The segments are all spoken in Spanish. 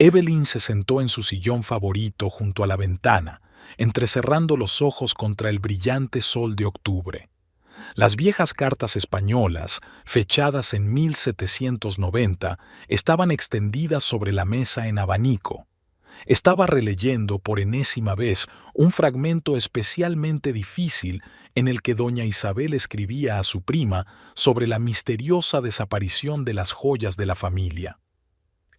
Evelyn se sentó en su sillón favorito junto a la ventana, entrecerrando los ojos contra el brillante sol de octubre. Las viejas cartas españolas, fechadas en 1790, estaban extendidas sobre la mesa en abanico. Estaba releyendo por enésima vez un fragmento especialmente difícil en el que doña Isabel escribía a su prima sobre la misteriosa desaparición de las joyas de la familia.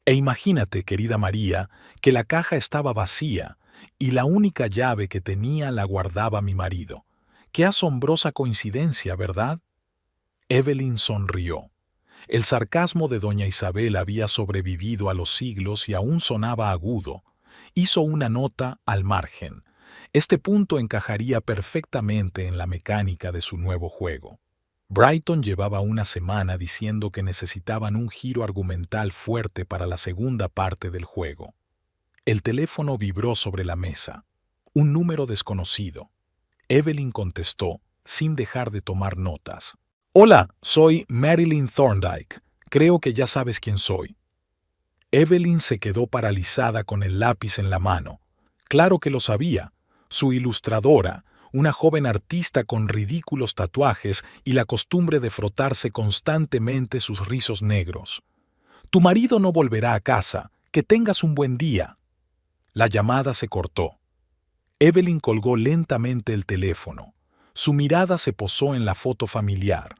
E imagínate, querida María, que la caja estaba vacía y la única llave que tenía la guardaba mi marido. Qué asombrosa coincidencia, ¿verdad? Evelyn sonrió. El sarcasmo de doña Isabel había sobrevivido a los siglos y aún sonaba agudo. Hizo una nota al margen. Este punto encajaría perfectamente en la mecánica de su nuevo juego. Brighton llevaba una semana diciendo que necesitaban un giro argumental fuerte para la segunda parte del juego. El teléfono vibró sobre la mesa. Un número desconocido. Evelyn contestó, sin dejar de tomar notas. «Hola, soy Marilyn Thorndyke. Creo que ya sabes quién soy». Evelyn se quedó paralizada con el lápiz en la mano. Claro que lo sabía. Su ilustradora, una joven artista con ridículos tatuajes y la costumbre de frotarse constantemente sus rizos negros. «Tu marido no volverá a casa. Que tengas un buen día». La llamada se cortó. Evelyn colgó lentamente el teléfono. Su mirada se posó en la foto familiar.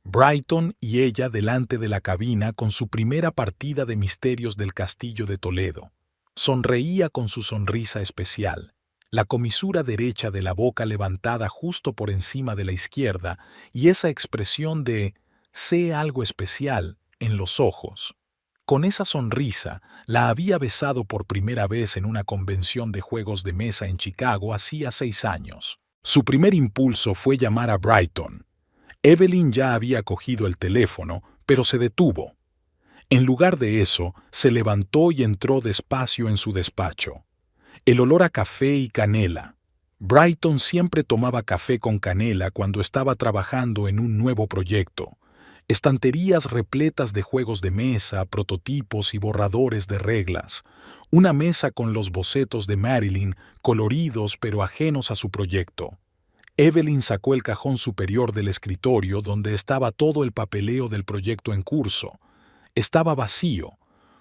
Brighton y ella delante de la cabina con su primera partida de Misterios del Castillo de Toledo. Sonreía con su sonrisa especial, la comisura derecha de la boca levantada justo por encima de la izquierda y esa expresión de «sé algo especial» en los ojos. Con esa sonrisa, la había besado por primera vez en una convención de juegos de mesa en Chicago hacía 6 años. Su primer impulso fue llamar a Brighton. Evelyn ya había cogido el teléfono, pero se detuvo. En lugar de eso, se levantó y entró despacio en su despacho. El olor a café y canela. Brighton siempre tomaba café con canela cuando estaba trabajando en un nuevo proyecto. Estanterías repletas de juegos de mesa, prototipos y borradores de reglas. Una mesa con los bocetos de Marilyn, coloridos pero ajenos a su proyecto. Evelyn sacó el cajón superior del escritorio donde estaba todo el papeleo del proyecto en curso. Estaba vacío.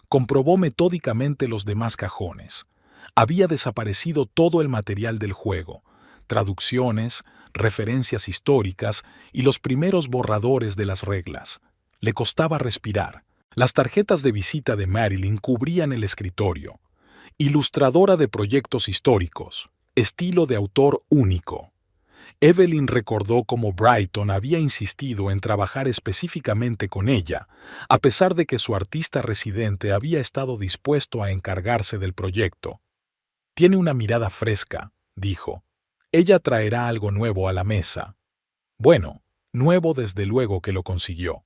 Comprobó metódicamente los demás cajones. Había desaparecido todo el material del juego. Traducciones, referencias históricas y los primeros borradores de las reglas. Le costaba respirar. Las tarjetas de visita de Marilyn cubrían el escritorio. Ilustradora de proyectos históricos. Estilo de autor único. Evelyn recordó cómo Brighton había insistido en trabajar específicamente con ella, a pesar de que su artista residente había estado dispuesto a encargarse del proyecto. «Tiene una mirada fresca», dijo. «Ella traerá algo nuevo a la mesa». Bueno, nuevo desde luego que lo consiguió.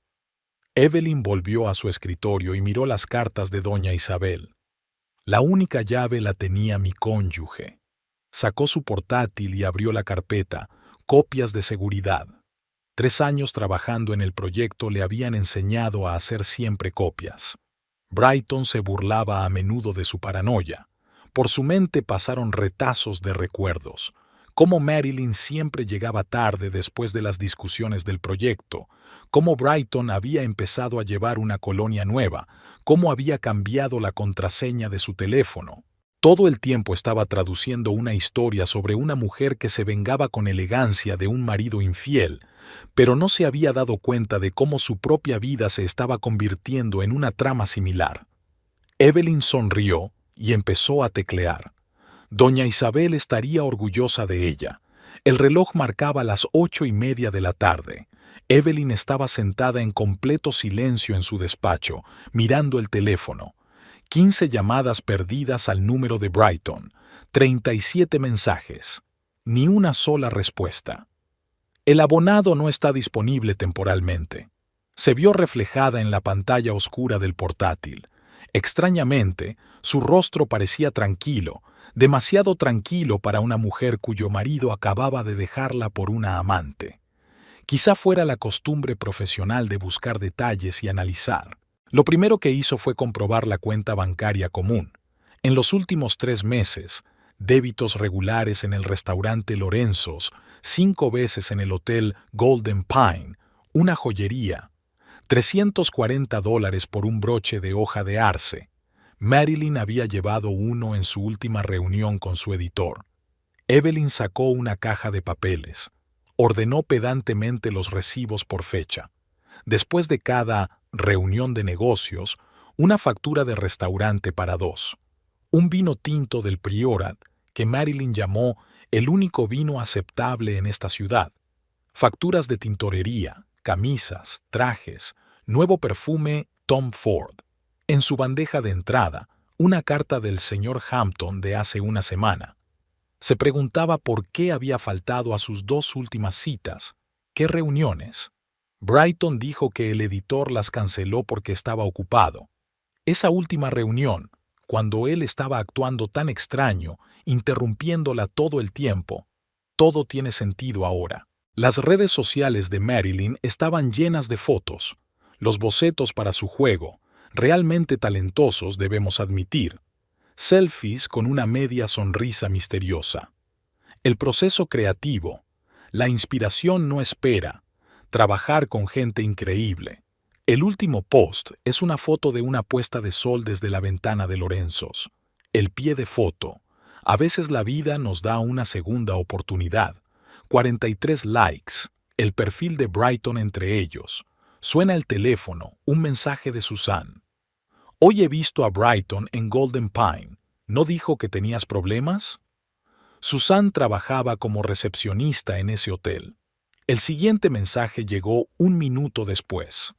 Evelyn volvió a su escritorio y miró las cartas de doña Isabel. La única llave la tenía mi cónyuge. Sacó su portátil y abrió la carpeta, copias de seguridad. 3 años trabajando en el proyecto le habían enseñado a hacer siempre copias. Brighton se burlaba a menudo de su paranoia. Por su mente pasaron retazos de recuerdos. Cómo Marilyn siempre llegaba tarde después de las discusiones del proyecto, cómo Brighton había empezado a llevar una colonia nueva, cómo había cambiado la contraseña de su teléfono. Todo el tiempo estaba traduciendo una historia sobre una mujer que se vengaba con elegancia de un marido infiel, pero no se había dado cuenta de cómo su propia vida se estaba convirtiendo en una trama similar. Evelyn sonrió y empezó a teclear. Doña Isabel estaría orgullosa de ella. El reloj marcaba las 8:30 de la tarde. Evelyn estaba sentada en completo silencio en su despacho, mirando el teléfono. 15 llamadas perdidas al número de Brighton, 37 mensajes. Ni una sola respuesta. El abonado no está disponible temporalmente. Se vio reflejada en la pantalla oscura del portátil. Extrañamente, su rostro parecía tranquilo, demasiado tranquilo para una mujer cuyo marido acababa de dejarla por una amante. Quizá fuera la costumbre profesional de buscar detalles y analizar. Lo primero que hizo fue comprobar la cuenta bancaria común. En los últimos 3 meses, débitos regulares en el restaurante Lorenzo's, 5 veces en el hotel Golden Pine, una joyería, $340 por un broche de hoja de arce. Marilyn había llevado uno en su última reunión con su editor. Evelyn sacó una caja de papeles. Ordenó pedantemente los recibos por fecha. Después de cada reunión de negocios, una factura de restaurante para 2. Un vino tinto del Priorat, que Marilyn llamó el único vino aceptable en esta ciudad. Facturas de tintorería, camisas, trajes, nuevo perfume Tom Ford. En su bandeja de entrada, una carta del señor Hampton de hace una semana. Se preguntaba por qué había faltado a sus 2 últimas citas. ¿Qué reuniones? Brighton dijo que el editor las canceló porque estaba ocupado. Esa última reunión, cuando él estaba actuando tan extraño, interrumpiéndola todo el tiempo, todo tiene sentido ahora. Las redes sociales de Marilyn estaban llenas de fotos, los bocetos para su juego, realmente talentosos debemos admitir, selfies con una media sonrisa misteriosa. El proceso creativo, la inspiración no espera, trabajar con gente increíble. El último post es una foto de una puesta de sol desde la ventana de Lorenzo's. El pie de foto. A veces la vida nos da una segunda oportunidad. 43 likes. El perfil de Brighton entre ellos. Suena el teléfono, un mensaje de Susan. Hoy he visto a Brighton en Golden Pine. ¿No dijo que tenías problemas? Susan trabajaba como recepcionista en ese hotel. El siguiente mensaje llegó 1 minuto después.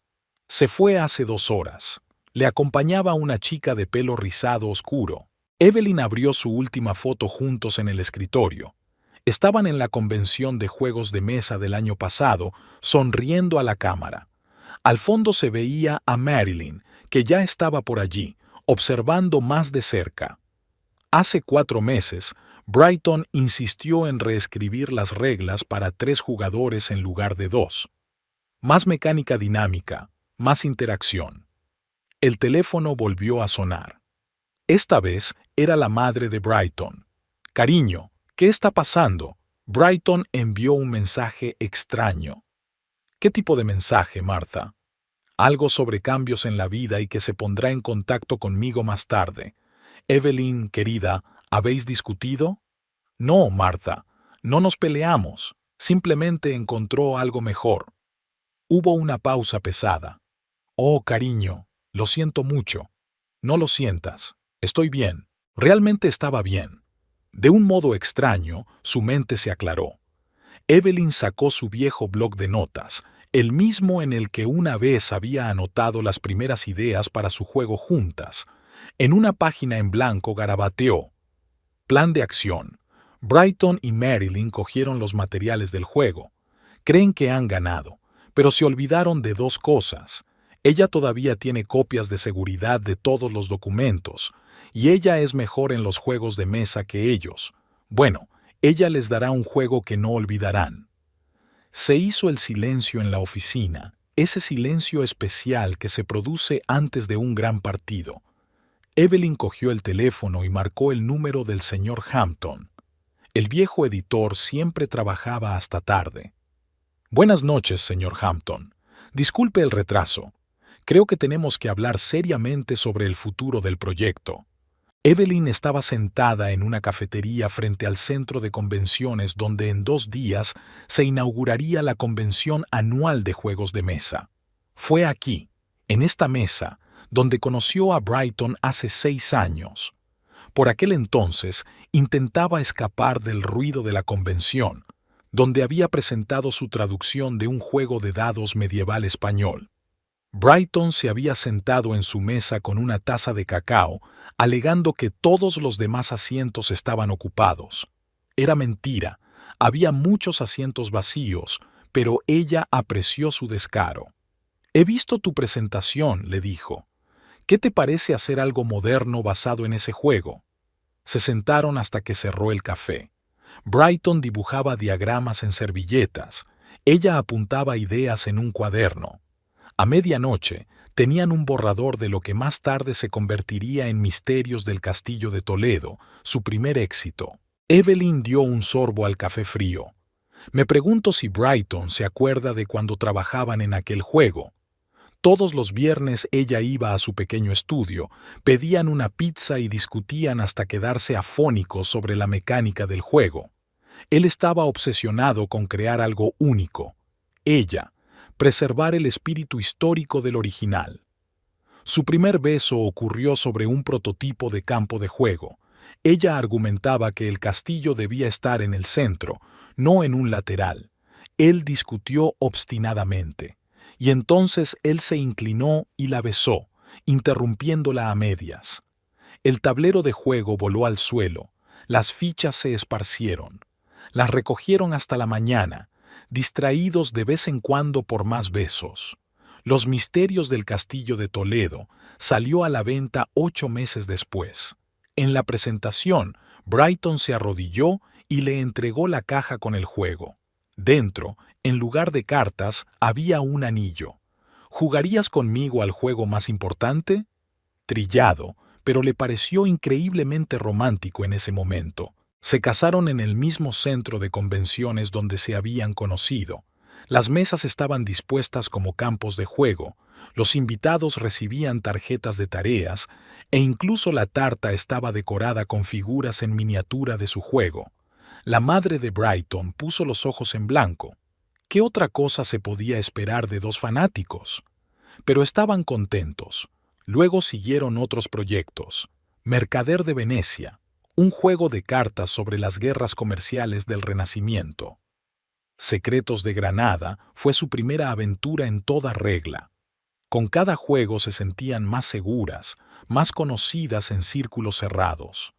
Se fue hace 2 horas. Le acompañaba una chica de pelo rizado oscuro. Evelyn abrió su última foto juntos en el escritorio. Estaban en la convención de juegos de mesa del año pasado, sonriendo a la cámara. Al fondo se veía a Marilyn, que ya estaba por allí, observando más de cerca. Hace 4 meses, Brighton insistió en reescribir las reglas para 3 jugadores en lugar de 2. Más mecánica dinámica, más interacción. El teléfono volvió a sonar. Esta vez era la madre de Brighton. «Cariño, ¿qué está pasando?» Brighton envió un mensaje extraño. «¿Qué tipo de mensaje, Martha?» «Algo sobre cambios en la vida y que se pondrá en contacto conmigo más tarde. Evelyn, querida, ¿habéis discutido?» «No, Martha, no nos peleamos. Simplemente encontró algo mejor». Hubo una pausa pesada. «Oh, cariño, lo siento mucho». «No lo sientas. Estoy bien. Realmente estaba bien». De un modo extraño, su mente se aclaró. Evelyn sacó su viejo bloc de notas, el mismo en el que una vez había anotado las primeras ideas para su juego juntas. En una página en blanco garabateó: «Plan de acción. Brighton y Marilyn cogieron los materiales del juego. Creen que han ganado, pero se olvidaron de 2 cosas. Ella todavía tiene copias de seguridad de todos los documentos, y ella es mejor en los juegos de mesa que ellos. Bueno, ella les dará un juego que no olvidarán». Se hizo el silencio en la oficina, ese silencio especial que se produce antes de un gran partido. Evelyn cogió el teléfono y marcó el número del señor Hampton. El viejo editor siempre trabajaba hasta tarde. «Buenas noches, señor Hampton. Disculpe el retraso. Creo que tenemos que hablar seriamente sobre el futuro del proyecto». Evelyn estaba sentada en una cafetería frente al centro de convenciones donde en 2 días se inauguraría la convención anual de juegos de mesa. Fue aquí, en esta mesa, donde conoció a Brighton hace 6 años. Por aquel entonces intentaba escapar del ruido de la convención, donde había presentado su traducción de un juego de dados medieval español. Brighton se había sentado en su mesa con una taza de cacao, alegando que todos los demás asientos estaban ocupados. Era mentira, había muchos asientos vacíos, pero ella apreció su descaro. «He visto tu presentación», le dijo. «¿Qué te parece hacer algo moderno basado en ese juego?» Se sentaron hasta que cerró el café. Brighton dibujaba diagramas en servilletas. Ella apuntaba ideas en un cuaderno. A medianoche, Tenían un borrador de lo que más tarde se convertiría en Misterios del Castillo de Toledo, su primer éxito. Evelyn dio un sorbo al café frío. Me pregunto si Brighton se acuerda de cuando trabajaban en aquel juego. Todos los viernes ella iba a su pequeño estudio, pedían una pizza y discutían hasta quedarse afónicos sobre la mecánica del juego. Él estaba obsesionado con crear algo único. Ella, preservar el espíritu histórico del original. Su primer beso ocurrió sobre un prototipo de campo de juego. Ella argumentaba que el castillo debía estar en el centro, no en un lateral. Él discutió obstinadamente. Y entonces él se inclinó y la besó, interrumpiéndola a medias. El tablero de juego voló al suelo, las fichas se esparcieron. Las recogieron hasta la mañana, distraídos de vez en cuando por más besos. Los Misterios del Castillo de Toledo salió a la venta 8 meses después. En la presentación, Brighton se arrodilló y le entregó la caja con el juego. Dentro, en lugar de cartas, había un anillo. ¿Jugarías conmigo al juego más importante? Trillado, pero le pareció increíblemente romántico en ese momento. Se casaron en el mismo centro de convenciones donde se habían conocido. Las mesas estaban dispuestas como campos de juego, los invitados recibían tarjetas de tareas e incluso la tarta estaba decorada con figuras en miniatura de su juego. La madre de Brighton puso los ojos en blanco. ¿Qué otra cosa se podía esperar de dos fanáticos? Pero estaban contentos. Luego siguieron otros proyectos. Mercader de Venecia, un juego de cartas sobre las guerras comerciales del Renacimiento. Secretos de Granada fue su primera aventura en toda regla. Con cada juego se sentían más seguras, más conocidas en círculos cerrados.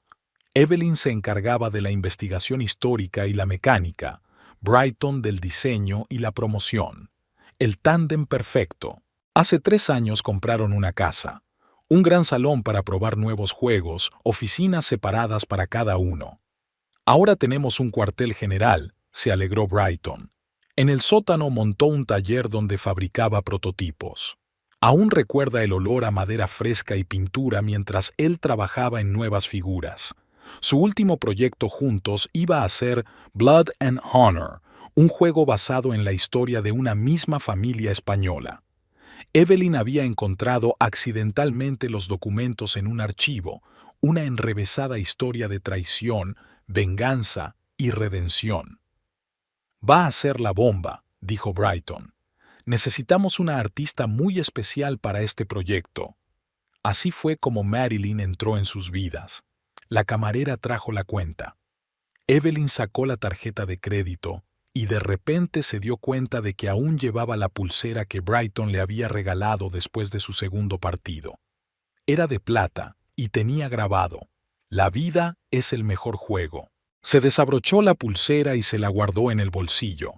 Evelyn se encargaba de la investigación histórica y la mecánica, Brighton del diseño y la promoción. El tándem perfecto. Hace 3 años compraron una casa, un gran salón para probar nuevos juegos, oficinas separadas para cada uno. Ahora tenemos un cuartel general, se alegró Brighton. En el sótano montó un taller donde fabricaba prototipos. Aún recuerda el olor a madera fresca y pintura mientras él trabajaba en nuevas figuras. Su último proyecto juntos iba a ser Blood and Honor, un juego basado en la historia de una misma familia española. Evelyn había encontrado accidentalmente los documentos en un archivo, una enrevesada historia de traición, venganza y redención. Va a ser la bomba, dijo Brighton. Necesitamos una artista muy especial para este proyecto. Así fue como Marilyn entró en sus vidas. La camarera trajo la cuenta. Evelyn sacó la tarjeta de crédito y de repente se dio cuenta de que aún llevaba la pulsera que Brighton le había regalado después de su segundo partido. Era de plata y tenía grabado: «La vida es el mejor juego». Se desabrochó la pulsera y se la guardó en el bolsillo.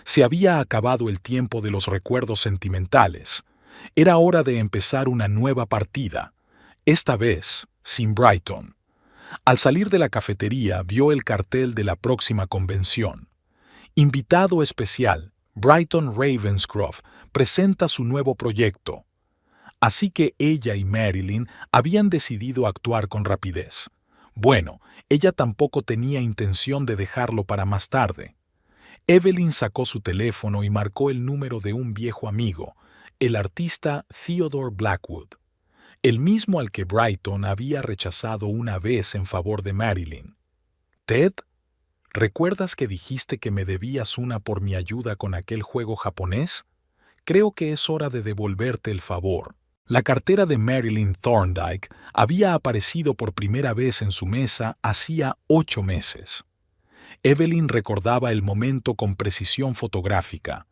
Se había acabado el tiempo de los recuerdos sentimentales. Era hora de empezar una nueva partida, esta vez sin Brighton. Al salir de la cafetería vio el cartel de la próxima convención. Invitado especial, Brighton Ravenscroft presenta su nuevo proyecto. Así que ella y Marilyn habían decidido actuar con rapidez. Bueno, ella tampoco tenía intención de dejarlo para más tarde. Evelyn sacó su teléfono y marcó el número de un viejo amigo, el artista Theodore Blackwood, el mismo al que Brighton había rechazado una vez en favor de Marilyn. «Ted, ¿recuerdas que dijiste que me debías una por mi ayuda con aquel juego japonés? Creo que es hora de devolverte el favor». La cartera de Marilyn Thorndike había aparecido por primera vez en su mesa hacía 8 meses. Evelyn recordaba el momento con precisión fotográfica,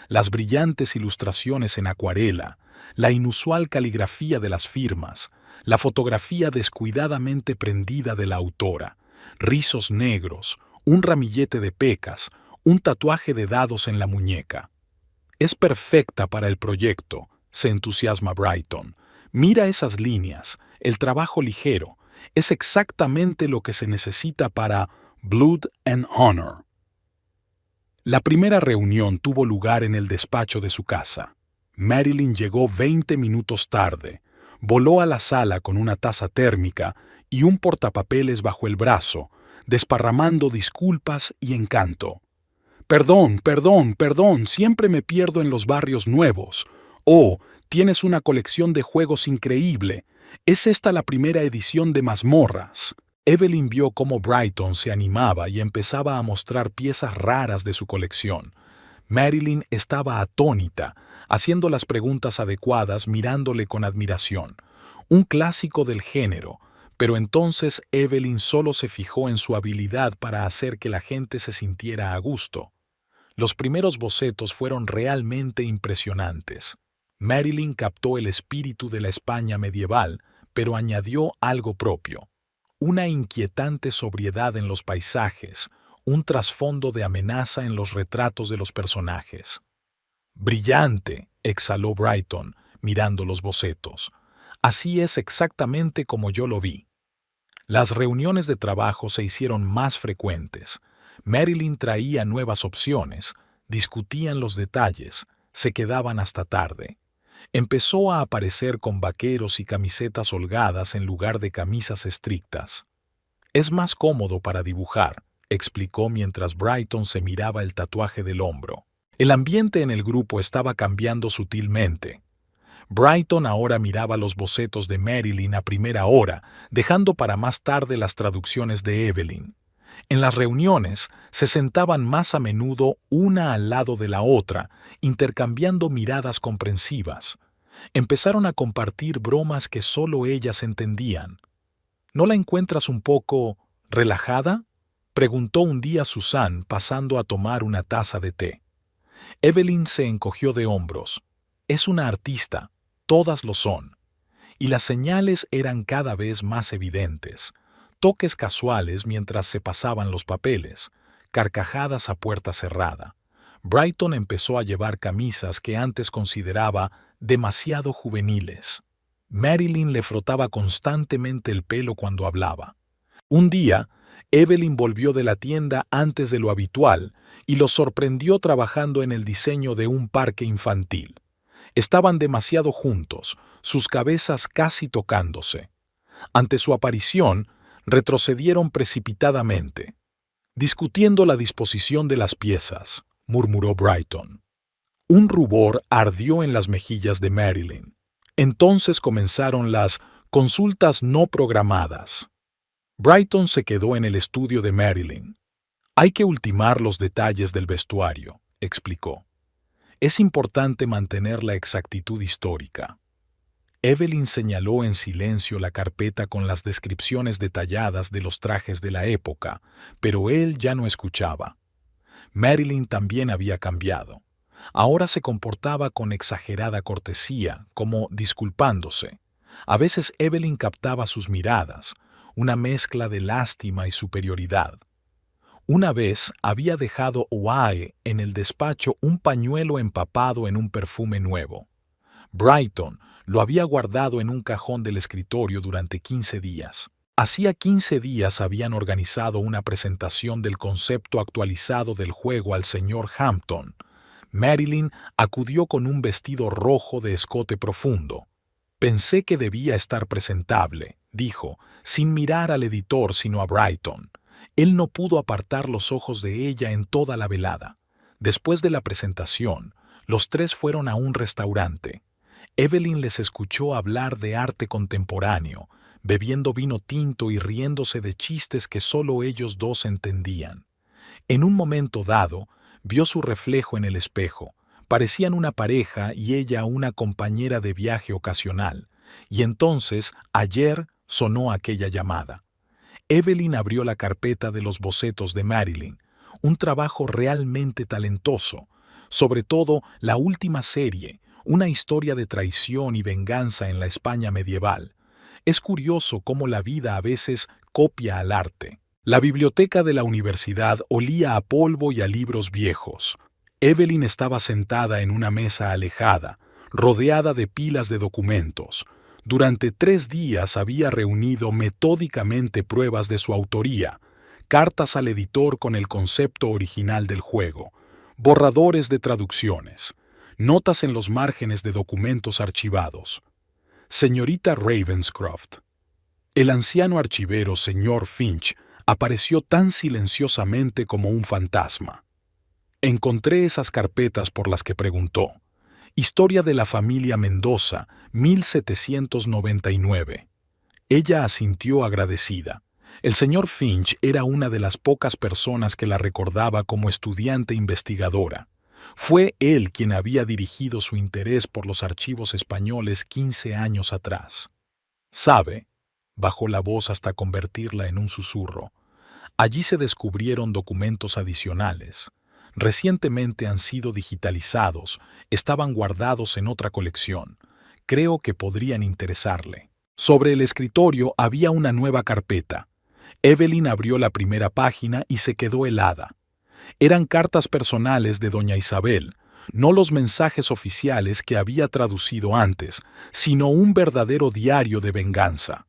las brillantes ilustraciones en acuarela, la inusual caligrafía de las firmas, la fotografía descuidadamente prendida de la autora, rizos negros, un ramillete de pecas, un tatuaje de dados en la muñeca. «Es perfecta para el proyecto», se entusiasma Brighton. «Mira esas líneas, el trabajo ligero. Es exactamente lo que se necesita para Blood and Honor». La primera reunión tuvo lugar en el despacho de su casa. Marilyn llegó 20 minutos tarde. Voló a la sala con una taza térmica y un portapapeles bajo el brazo, desparramando disculpas y encanto. Perdón, perdón, perdón, siempre me pierdo en los barrios nuevos. Oh, tienes una colección de juegos increíble. ¿Es esta la primera edición de Mazmorras? Evelyn vio cómo Brighton se animaba y empezaba a mostrar piezas raras de su colección. Marilyn estaba atónita, haciendo las preguntas adecuadas, mirándole con admiración. Un clásico del género, pero entonces Evelyn solo se fijó en su habilidad para hacer que la gente se sintiera a gusto. Los primeros bocetos fueron realmente impresionantes. Marilyn captó el espíritu de la España medieval, pero añadió algo propio. Una inquietante sobriedad en los paisajes, un trasfondo de amenaza en los retratos de los personajes. «Brillante», exhaló Brighton, mirando los bocetos. «Así es exactamente como yo lo vi». Las reuniones de trabajo se hicieron más frecuentes. Marilyn traía nuevas opciones, discutían los detalles, se quedaban hasta tarde. Empezó a aparecer con vaqueros y camisetas holgadas en lugar de camisas estrictas. «Es más cómodo para dibujar», explicó mientras Brighton se miraba el tatuaje del hombro. El ambiente en el grupo estaba cambiando sutilmente. Brighton ahora miraba los bocetos de Marilyn a primera hora, dejando para más tarde las traducciones de Evelyn. En las reuniones se sentaban más a menudo una al lado de la otra, intercambiando miradas comprensivas. Empezaron a compartir bromas que solo ellas entendían. «¿No la encuentras un poco relajada?», preguntó un día Susan pasando a tomar una taza de té. Evelyn se encogió de hombros. «Es una artista, todas lo son». Y las señales eran cada vez más evidentes. Toques casuales mientras se pasaban los papeles, carcajadas a puerta cerrada. Brighton empezó a llevar camisas que antes consideraba demasiado juveniles. Marilyn le frotaba constantemente el pelo cuando hablaba. Un día, Evelyn volvió de la tienda antes de lo habitual y los sorprendió trabajando en el diseño de un parque infantil. Estaban demasiado juntos, sus cabezas casi tocándose. Ante su aparición, retrocedieron precipitadamente. «Discutiendo la disposición de las piezas», murmuró Brighton. Un rubor ardió en las mejillas de Marilyn. Entonces comenzaron las consultas no programadas. Brighton se quedó en el estudio de Marilyn. «Hay que ultimar los detalles del vestuario», explicó. «Es importante mantener la exactitud histórica». Evelyn señaló en silencio la carpeta con las descripciones detalladas de los trajes de la época, pero él ya no escuchaba. Marilyn también había cambiado. Ahora se comportaba con exagerada cortesía, como disculpándose. A veces Evelyn captaba sus miradas, una mezcla de lástima y superioridad. Una vez había dejado Oae en el despacho un pañuelo empapado en un perfume nuevo. Brighton lo había guardado en un cajón del escritorio durante 15 días. Hacía 15 días habían organizado una presentación del concepto actualizado del juego al señor Hampton. Marilyn acudió con un vestido rojo de escote profundo. «Pensé que debía estar presentable», dijo, sin mirar al editor sino a Brighton. Él no pudo apartar los ojos de ella en toda la velada. Después de la presentación, los tres fueron a un restaurante. Evelyn les escuchó hablar de arte contemporáneo, bebiendo vino tinto y riéndose de chistes que solo ellos dos entendían. En un momento dado, vio su reflejo en el espejo. Parecían una pareja y ella una compañera de viaje ocasional. Y entonces, ayer, sonó aquella llamada. Evelyn abrió la carpeta de los bocetos de Marilyn, un trabajo realmente talentoso, sobre todo la última serie, una historia de traición y venganza en la España medieval. Es curioso cómo la vida a veces copia al arte. La biblioteca de la universidad olía a polvo y a libros viejos. Evelyn estaba sentada en una mesa alejada, rodeada de pilas de documentos. Durante 3 días había reunido metódicamente pruebas de su autoría, cartas al editor con el concepto original del juego, borradores de traducciones. Notas en los márgenes de documentos archivados. Señorita Ravenscroft. El anciano archivero señor Finch apareció tan silenciosamente como un fantasma. Encontré esas carpetas por las que preguntó. Historia de la familia Mendoza, 1799. Ella asintió agradecida. El señor Finch era una de las pocas personas que la recordaba como estudiante investigadora. Fue él quien había dirigido su interés por los archivos españoles 15 años atrás. ¿Sabe? Bajó la voz hasta convertirla en un susurro. Allí se descubrieron documentos adicionales. Recientemente han sido digitalizados, estaban guardados en otra colección. Creo que podrían interesarle. Sobre el escritorio había una nueva carpeta. Evelyn abrió la primera página y se quedó helada. Eran cartas personales de doña Isabel, no los mensajes oficiales que había traducido antes, sino un verdadero diario de venganza.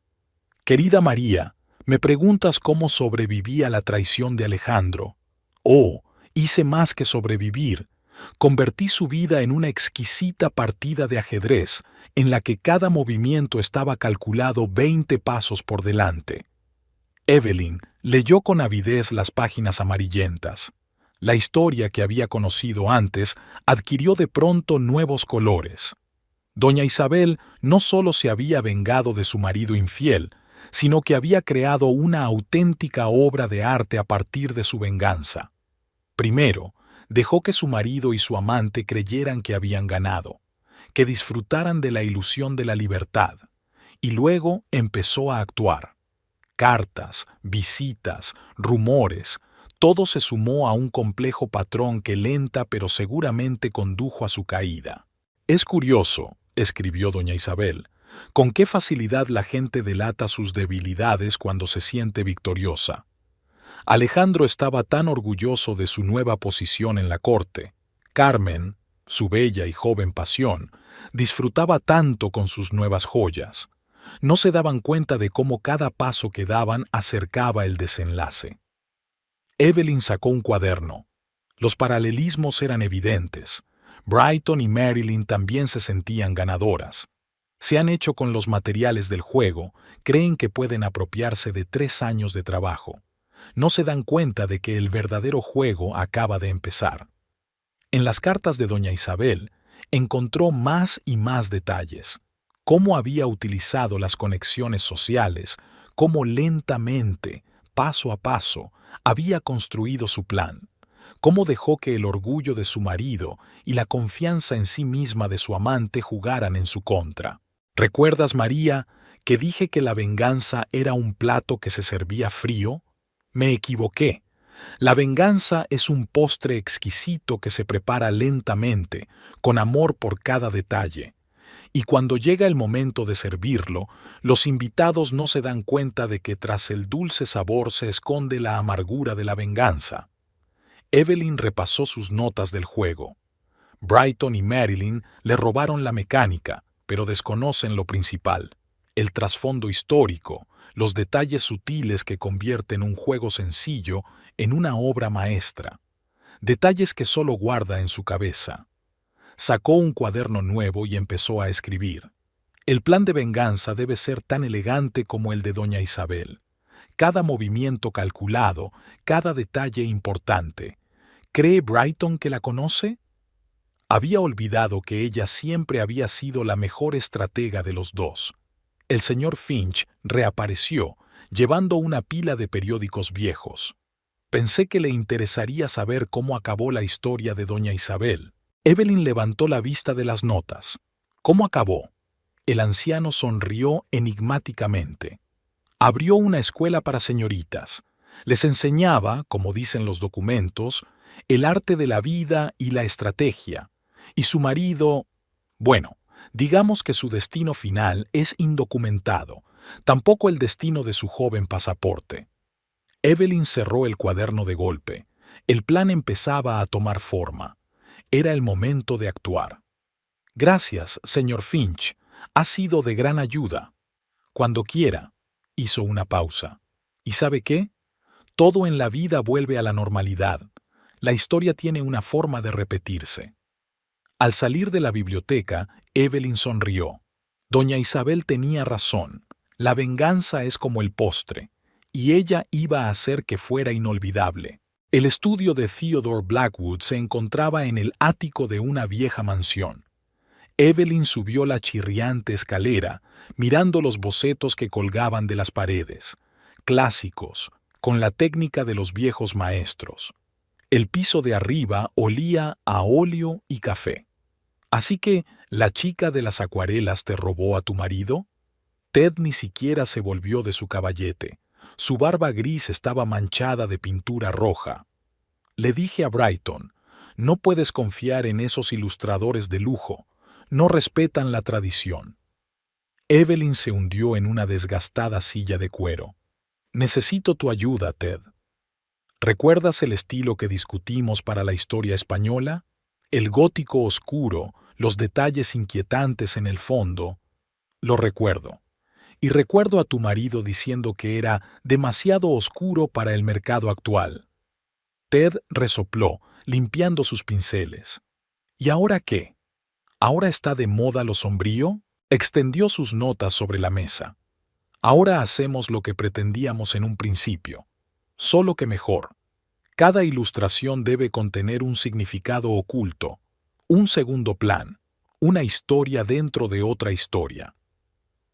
Querida María, me preguntas cómo sobreviví a la traición de Alejandro. Oh, hice más que sobrevivir. Convertí su vida en una exquisita partida de ajedrez, en la que cada movimiento estaba calculado 20 pasos por delante. Evelyn leyó con avidez las páginas amarillentas. La historia que había conocido antes adquirió de pronto nuevos colores. Doña Isabel no solo se había vengado de su marido infiel, sino que había creado una auténtica obra de arte a partir de su venganza. Primero, dejó que su marido y su amante creyeran que habían ganado, que disfrutaran de la ilusión de la libertad, y luego empezó a actuar. Cartas, visitas, rumores, todo se sumó a un complejo patrón que lenta pero seguramente condujo a su caída. Es curioso, escribió doña Isabel, con qué facilidad la gente delata sus debilidades cuando se siente victoriosa. Alejandro estaba tan orgulloso de su nueva posición en la corte. Carmen, su bella y joven pasión, disfrutaba tanto con sus nuevas joyas. No se daban cuenta de cómo cada paso que daban acercaba el desenlace. Evelyn sacó un cuaderno. Los paralelismos eran evidentes. Brighton y Marilyn también se sentían ganadoras. Se han hecho con los materiales del juego, creen que pueden apropiarse de 3 años de trabajo. No se dan cuenta de que el verdadero juego acaba de empezar. En las cartas de doña Isabel encontró más y más detalles. Cómo había utilizado las conexiones sociales, cómo lentamente, paso a paso, había construido su plan, cómo dejó que el orgullo de su marido y la confianza en sí misma de su amante jugaran en su contra. ¿Recuerdas, María, que dije que la venganza era un plato que se servía frío? Me equivoqué. La venganza es un postre exquisito que se prepara lentamente, con amor por cada detalle. Y cuando llega el momento de servirlo, los invitados no se dan cuenta de que tras el dulce sabor se esconde la amargura de la venganza. Evelyn repasó sus notas del juego. Brighton y Marilyn le robaron la mecánica, pero desconocen lo principal, el trasfondo histórico, los detalles sutiles que convierten un juego sencillo en una obra maestra, detalles que solo guarda en su cabeza. Sacó un cuaderno nuevo y empezó a escribir. El plan de venganza debe ser tan elegante como el de doña Isabel. Cada movimiento calculado, cada detalle importante. ¿Cree Brighton que la conoce? Había olvidado que ella siempre había sido la mejor estratega de los dos. El señor Finch reapareció, llevando una pila de periódicos viejos. Pensé que le interesaría saber cómo acabó la historia de doña Isabel. Evelyn levantó la vista de las notas. ¿Cómo acabó? El anciano sonrió enigmáticamente. Abrió una escuela para señoritas. Les enseñaba, como dicen los documentos, el arte de la vida y la estrategia. Y su marido, bueno, digamos que su destino final es indocumentado, tampoco el destino de su joven pasaporte. Evelyn cerró el cuaderno de golpe. El plan empezaba a tomar forma. Era el momento de actuar. Gracias, señor Finch. Ha sido de gran ayuda. Cuando quiera. Hizo una pausa. ¿Y sabe qué? Todo en la vida vuelve a la normalidad. La historia tiene una forma de repetirse. Al salir de la biblioteca, Evelyn sonrió. Doña Isabel tenía razón. La venganza es como el postre, y ella iba a hacer que fuera inolvidable. El estudio de Theodore Blackwood se encontraba en el ático de una vieja mansión. Evelyn subió la chirriante escalera, mirando los bocetos que colgaban de las paredes, clásicos, con la técnica de los viejos maestros. El piso de arriba olía a óleo y café. ¿Así que la chica de las acuarelas te robó a tu marido? Ted ni siquiera se volvió de su caballete. Su barba gris estaba manchada de pintura roja. Le dije a Brighton, no puedes confiar en esos ilustradores de lujo. No respetan la tradición. Evelyn se hundió en una desgastada silla de cuero. Necesito tu ayuda, Ted. ¿Recuerdas el estilo que discutimos para la historia española? El gótico oscuro, los detalles inquietantes en el fondo. Lo recuerdo. Y recuerdo a tu marido diciendo que era demasiado oscuro para el mercado actual. Ted resopló, limpiando sus pinceles. ¿Y ahora qué? ¿Ahora está de moda lo sombrío? Extendió sus notas sobre la mesa. Ahora hacemos lo que pretendíamos en un principio, solo que mejor. Cada ilustración debe contener un significado oculto, un segundo plan, una historia dentro de otra historia.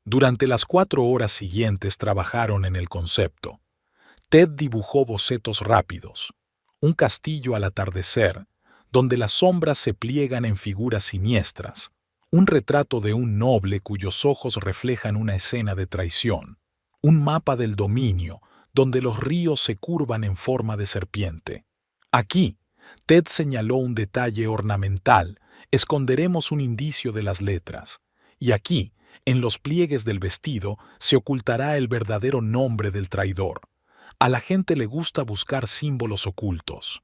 Durante las 4 horas siguientes trabajaron en el concepto. Ted dibujó bocetos rápidos, un castillo al atardecer, donde las sombras se pliegan en figuras siniestras, un retrato de un noble cuyos ojos reflejan una escena de traición, un mapa del dominio, donde los ríos se curvan en forma de serpiente. Aquí, Ted señaló un detalle ornamental, esconderemos un indicio de las letras, y aquí, en los pliegues del vestido, se ocultará el verdadero nombre del traidor. A la gente le gusta buscar símbolos ocultos.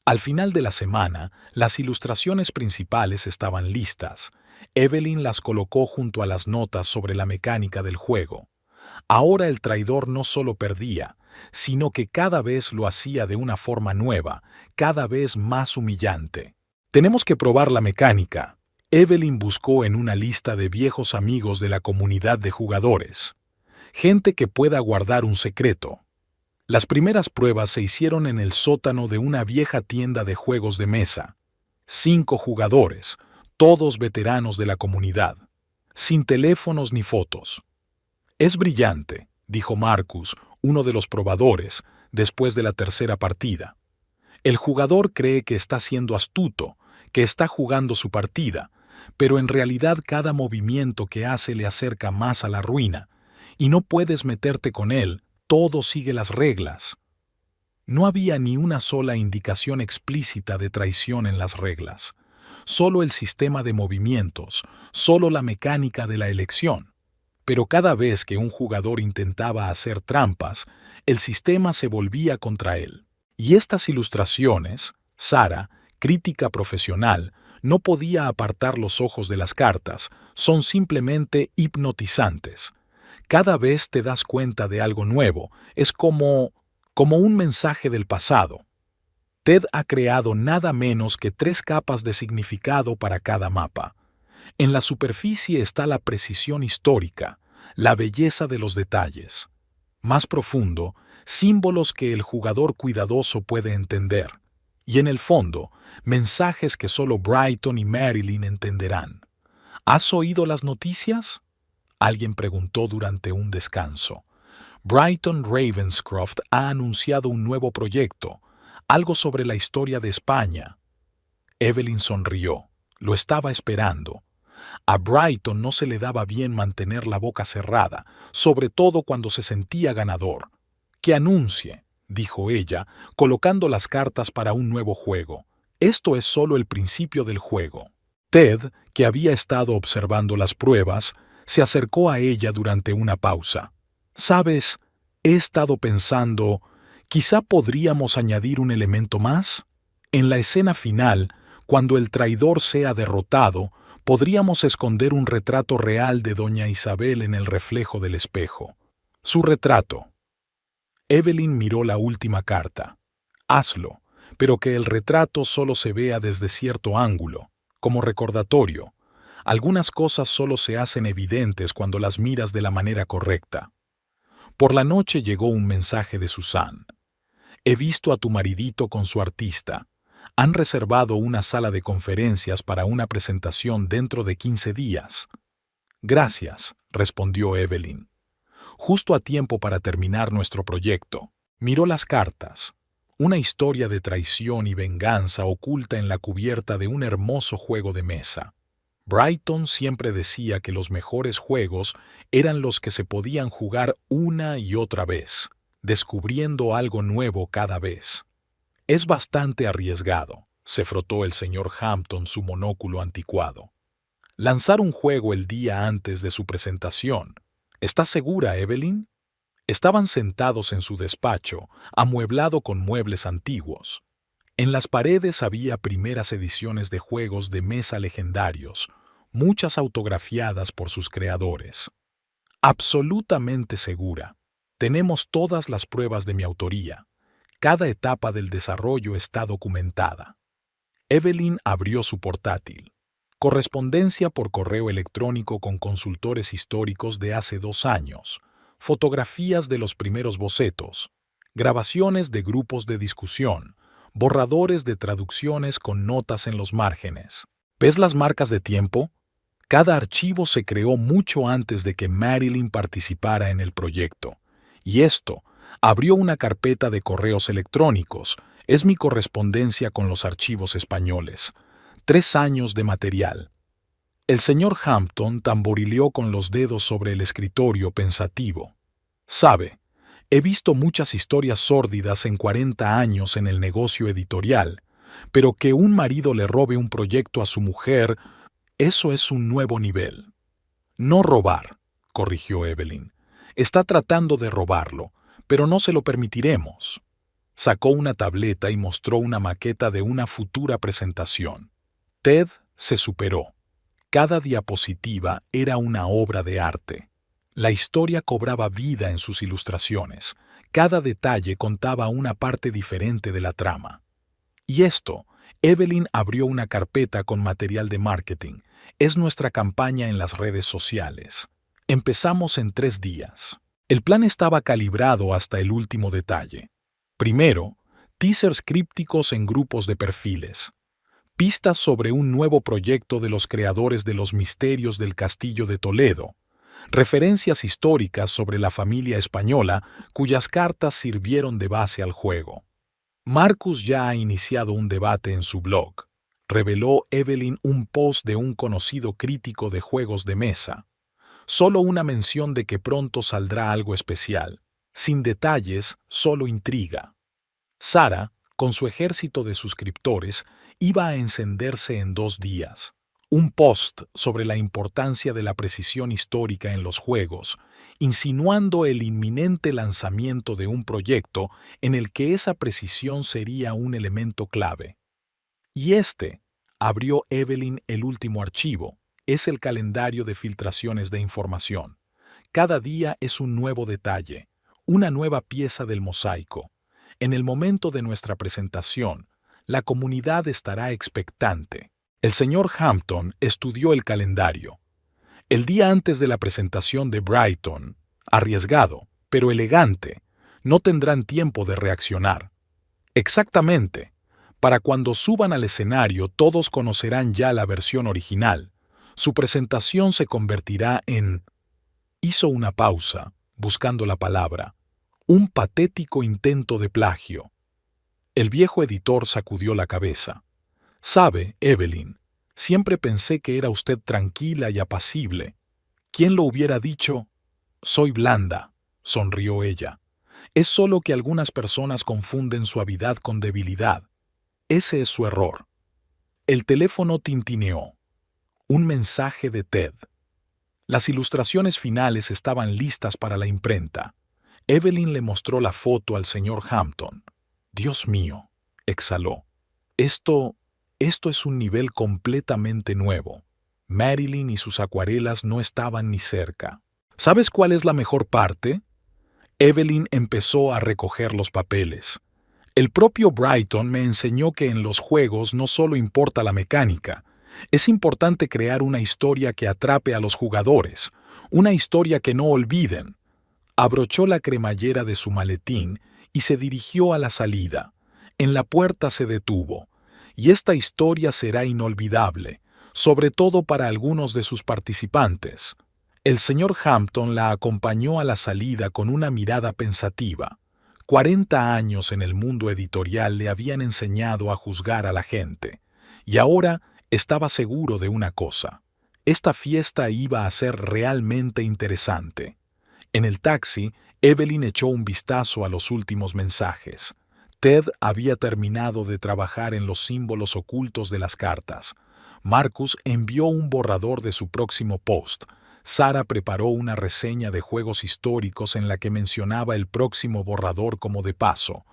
Al final de la semana, las ilustraciones principales estaban listas. Evelyn las colocó junto a las notas sobre la mecánica del juego. Ahora el traidor no solo perdía, sino que cada vez lo hacía de una forma nueva, cada vez más humillante. Tenemos que probar la mecánica. Evelyn buscó en una lista de viejos amigos de la comunidad de jugadores. Gente que pueda guardar un secreto. Las primeras pruebas se hicieron en el sótano de una vieja tienda de juegos de mesa. 5 jugadores, todos veteranos de la comunidad, sin teléfonos ni fotos. Es brillante, dijo Marcus, uno de los probadores, después de la tercera partida. El jugador cree que está siendo astuto, que está jugando su partida, pero en realidad cada movimiento que hace le acerca más a la ruina, y no puedes meterte con él, todo sigue las reglas. No había ni una sola indicación explícita de traición en las reglas, solo el sistema de movimientos, solo la mecánica de la elección. Pero cada vez que un jugador intentaba hacer trampas, el sistema se volvía contra él. Y estas ilustraciones, Sara, crítica profesional, no podía apartar los ojos de las cartas, son simplemente hipnotizantes. Cada vez te das cuenta de algo nuevo, es como un mensaje del pasado. Ted ha creado nada menos que 3 capas de significado para cada mapa. En la superficie está la precisión histórica, la belleza de los detalles. Más profundo, símbolos que el jugador cuidadoso puede entender. Y en el fondo, mensajes que solo Brighton y Marilyn entenderán. ¿Has oído las noticias? Alguien preguntó durante un descanso. Brighton Ravenscroft ha anunciado un nuevo proyecto, algo sobre la historia de España. Evelyn sonrió. Lo estaba esperando. A Brighton no se le daba bien mantener la boca cerrada, sobre todo cuando se sentía ganador. «Que anuncie», dijo ella, colocando las cartas para un nuevo juego. «Esto es solo el principio del juego». Ted, que había estado observando las pruebas, se acercó a ella durante una pausa. «¿Sabes? He estado pensando, quizá podríamos añadir un elemento más. En la escena final, cuando el traidor sea derrotado, podríamos esconder un retrato real de doña Isabel en el reflejo del espejo. Su retrato». Evelyn miró la última carta. «Hazlo, pero que el retrato solo se vea desde cierto ángulo, Como recordatorio, algunas cosas solo se hacen evidentes cuando las miras de la manera correcta. Por la noche llegó un mensaje de Susan. He visto a tu maridito con su artista. Han reservado una sala de conferencias para una presentación dentro de 15 días. Gracias, respondió Evelyn. Justo a tiempo para terminar nuestro proyecto. Miró las cartas. Una historia de traición y venganza oculta en la cubierta de un hermoso juego de mesa. Brighton siempre decía que los mejores juegos eran los que se podían jugar una y otra vez, descubriendo algo nuevo cada vez. Es bastante arriesgado, se frotó el señor Hampton su monóculo anticuado. Lanzar un juego el día antes de su presentación. ¿Estás segura, Evelyn? Estaban sentados en su despacho, amueblado con muebles antiguos. En las paredes había primeras ediciones de juegos de mesa legendarios, muchas autografiadas por sus creadores. Absolutamente segura. Tenemos todas las pruebas de mi autoría. Cada etapa del desarrollo está documentada. Evelyn abrió su portátil. Correspondencia por correo electrónico con consultores históricos de hace 2 años. Fotografías de los primeros bocetos. Grabaciones de grupos de discusión. Borradores de traducciones con notas en los márgenes. ¿Ves las marcas de tiempo? Cada archivo se creó mucho antes de que Marilyn participara en el proyecto. Y esto abrió una carpeta de correos electrónicos. Es mi correspondencia con los archivos españoles. 3 años de material. El señor Hampton tamborileó con los dedos sobre el escritorio pensativo. Sabe, he visto muchas historias sórdidas en 40 años en el negocio editorial, pero que un marido le robe un proyecto a su mujer, eso es un nuevo nivel. No robar, corrigió Evelyn. Está tratando de robarlo, pero no se lo permitiremos. Sacó una tableta y mostró una maqueta de una futura presentación. Ted se superó. Cada diapositiva era una obra de arte. La historia cobraba vida en sus ilustraciones. Cada detalle contaba una parte diferente de la trama. Y esto, Evelyn abrió una carpeta con material de marketing. Es nuestra campaña en las redes sociales. Empezamos en 3 días. El plan estaba calibrado hasta el último detalle. Primero, teasers crípticos en grupos de perfiles. Pistas sobre un nuevo proyecto de los creadores de los misterios del Castillo de Toledo. Referencias históricas sobre la familia española cuyas cartas sirvieron de base al juego. Marcus ya ha iniciado un debate en su blog. Reveló Evelyn un post de un conocido crítico de juegos de mesa. Solo una mención de que pronto saldrá algo especial. Sin detalles, solo intriga. Sara, con su ejército de suscriptores, iba a encenderse en 2 días. Un post sobre la importancia de la precisión histórica en los juegos, insinuando el inminente lanzamiento de un proyecto en el que esa precisión sería un elemento clave. Y abrió Evelyn el último archivo, es el calendario de filtraciones de información. Cada día es un nuevo detalle, una nueva pieza del mosaico. En el momento de nuestra presentación, la comunidad estará expectante. El señor Hampton estudió el calendario. El día antes de la presentación de Brighton, arriesgado, pero elegante, no tendrán tiempo de reaccionar. Exactamente. Para cuando suban al escenario todos conocerán ya la versión original. Su presentación se convertirá en... Hizo una pausa, buscando la palabra. Un patético intento de plagio. El viejo editor sacudió la cabeza. Sabe, Evelyn, siempre pensé que era usted tranquila y apacible. ¿Quién lo hubiera dicho? Soy blanda, sonrió ella. Es solo que algunas personas confunden suavidad con debilidad. Ese es su error. El teléfono tintineó. Un mensaje de Ted. Las ilustraciones finales estaban listas para la imprenta. Evelyn le mostró la foto al señor Hampton. Dios mío, exhaló. Esto es un nivel completamente nuevo. Marilyn y sus acuarelas no estaban ni cerca. ¿Sabes cuál es la mejor parte? Evelyn empezó a recoger los papeles. El propio Brighton me enseñó que en los juegos no solo importa la mecánica, Es importante crear una historia que atrape a los jugadores, una historia que no olviden. Abrochó la cremallera de su maletín y se dirigió a la salida. En la puerta se detuvo. Y esta historia será inolvidable, sobre todo para algunos de sus participantes. El señor Hampton la acompañó a la salida con una mirada pensativa. 40 años en el mundo editorial le habían enseñado a juzgar a la gente, y ahora estaba seguro de una cosa: esta fiesta iba a ser realmente interesante. En el taxi, Evelyn echó un vistazo a los últimos mensajes. Ted había terminado de trabajar en los símbolos ocultos de las cartas. Marcus envió un borrador de su próximo post. Sarah preparó una reseña de juegos históricos en la que mencionaba el próximo borrador como de paso.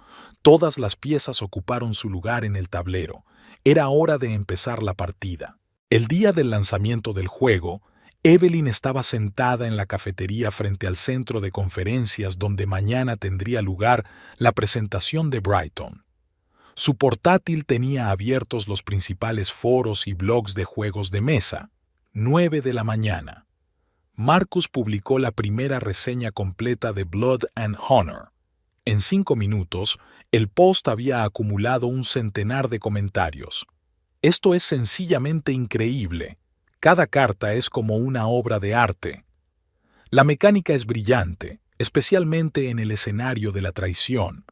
Todas las piezas ocuparon su lugar en el tablero. Era hora de empezar la partida. El día del lanzamiento del juego, Evelyn estaba sentada en la cafetería frente al centro de conferencias donde mañana tendría lugar la presentación de Brighton. Su portátil tenía abiertos los principales foros y blogs de juegos de mesa. 9 de la mañana. Marcus publicó la primera reseña completa de Blood and Honor. En 5 minutos, el post había acumulado un centenar de comentarios. Esto es sencillamente increíble. Cada carta es como una obra de arte. La mecánica es brillante, especialmente en el escenario de la traición.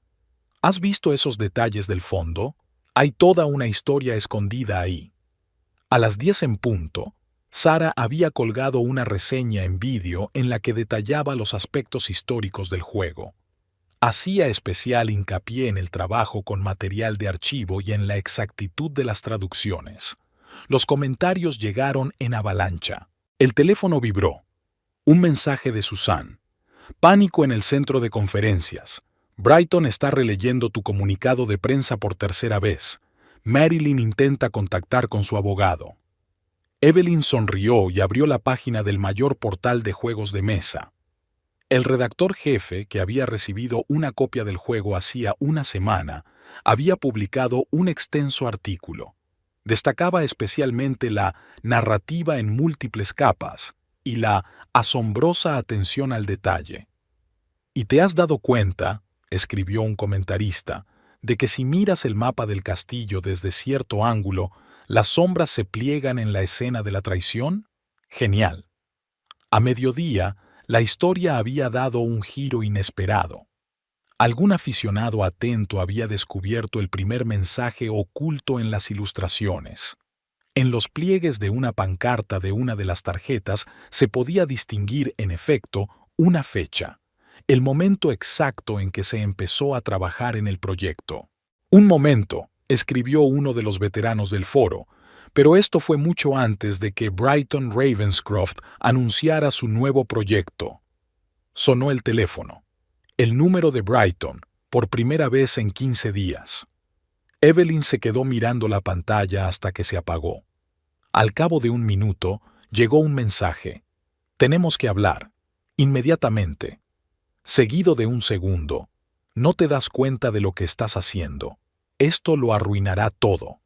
¿Has visto esos detalles del fondo? Hay toda una historia escondida ahí. A las 10 en punto, Sarah había colgado una reseña en vídeo en la que detallaba los aspectos históricos del juego. Hacía especial hincapié en el trabajo con material de archivo y en la exactitud de las traducciones. Los comentarios llegaron en avalancha. El teléfono vibró. Un mensaje de Susan. Pánico en el centro de conferencias. Brighton está releyendo tu comunicado de prensa por tercera vez. Marilyn intenta contactar con su abogado. Evelyn sonrió y abrió la página del mayor portal de juegos de mesa. El redactor jefe, que había recibido una copia del juego hacía una semana, había publicado un extenso artículo. Destacaba especialmente la narrativa en múltiples capas y la asombrosa atención al detalle. «¿Y te has dado cuenta», escribió un comentarista, «de que si miras el mapa del castillo desde cierto ángulo, las sombras se pliegan en la escena de la traición? Genial». A mediodía, la historia había dado un giro inesperado. Algún aficionado atento había descubierto el primer mensaje oculto en las ilustraciones. En los pliegues de una pancarta de una de las tarjetas se podía distinguir, en efecto, una fecha, el momento exacto en que se empezó a trabajar en el proyecto. «Un momento», escribió uno de los veteranos del foro, pero esto fue mucho antes de que Brighton Ravenscroft anunciara su nuevo proyecto. Sonó el teléfono. El número de Brighton, por primera vez en 15 días. Evelyn se quedó mirando la pantalla hasta que se apagó. Al cabo de un minuto, llegó un mensaje. «Tenemos que hablar. Inmediatamente». Seguido de un segundo. «No te das cuenta de lo que estás haciendo. Esto lo arruinará todo».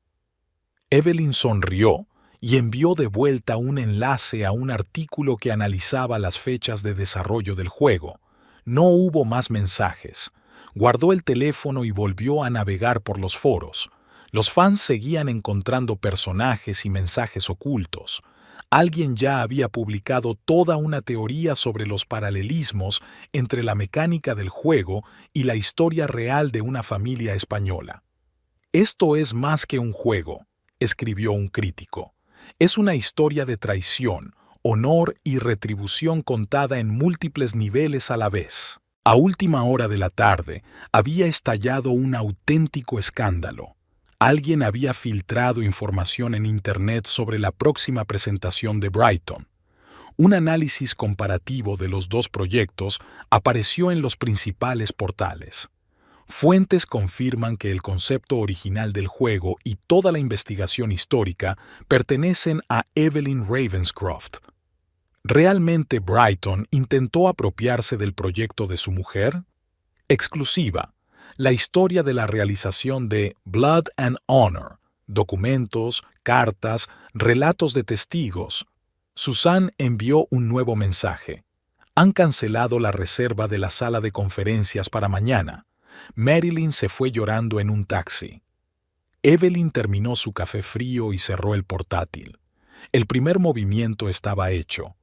Evelyn sonrió y envió de vuelta un enlace a un artículo que analizaba las fechas de desarrollo del juego. No hubo más mensajes. Guardó el teléfono y volvió a navegar por los foros. Los fans seguían encontrando personajes y mensajes ocultos. Alguien ya había publicado toda una teoría sobre los paralelismos entre la mecánica del juego y la historia real de una familia española. «Esto es más que un juego», escribió un crítico. «Es una historia de traición, honor y retribución contada en múltiples niveles a la vez». A última hora de la tarde había estallado un auténtico escándalo. Alguien había filtrado información en Internet sobre la próxima presentación de Brighton. Un análisis comparativo de los dos proyectos apareció en los principales portales. Fuentes confirman que el concepto original del juego y toda la investigación histórica pertenecen a Evelyn Ravenscroft. ¿Realmente Brighton intentó apropiarse del proyecto de su mujer? Exclusiva. La historia de la realización de Blood and Honor, Documentos, cartas, relatos de testigos. Susan envió un nuevo mensaje. Han cancelado la reserva de la sala de conferencias para mañana. Marilyn se fue llorando en un taxi. Evelyn terminó su café frío y cerró el portátil. El primer movimiento estaba hecho.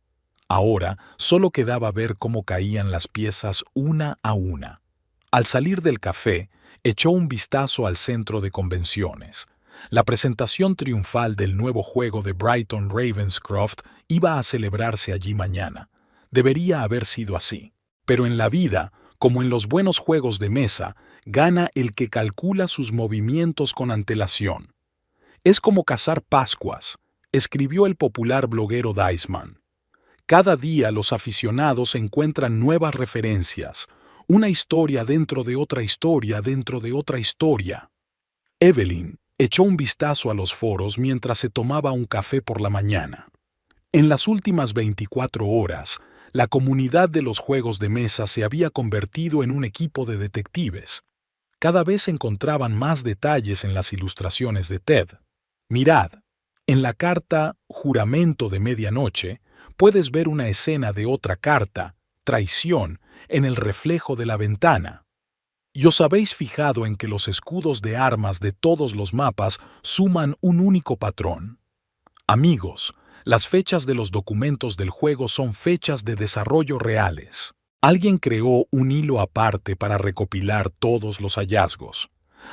Ahora solo quedaba ver cómo caían las piezas una a una. Al salir del café, echó un vistazo al centro de convenciones. La presentación triunfal del nuevo juego de Brighton Ravenscroft iba a celebrarse allí mañana. Debería haber sido así. Pero en la vida, como en los buenos juegos de mesa, gana el que calcula sus movimientos con antelación. Es como cazar Pascuas, escribió el popular bloguero Diceman. Cada día los aficionados encuentran nuevas referencias, una historia dentro de otra historia dentro de otra historia. Evelyn echó un vistazo a los foros mientras se tomaba un café por la mañana. En las últimas 24 horas, la comunidad de los juegos de mesa se había convertido en un equipo de detectives. Cada vez encontraban más detalles en las ilustraciones de Ted. Mirad, en la carta Juramento de Medianoche, puedes ver una escena de otra carta, Traición, en el reflejo de la ventana. ¿Y os habéis fijado en que los escudos de armas de todos los mapas suman un único patrón? Amigos, las fechas de los documentos del juego son fechas de desarrollo reales. Alguien creó un hilo aparte para recopilar todos los hallazgos.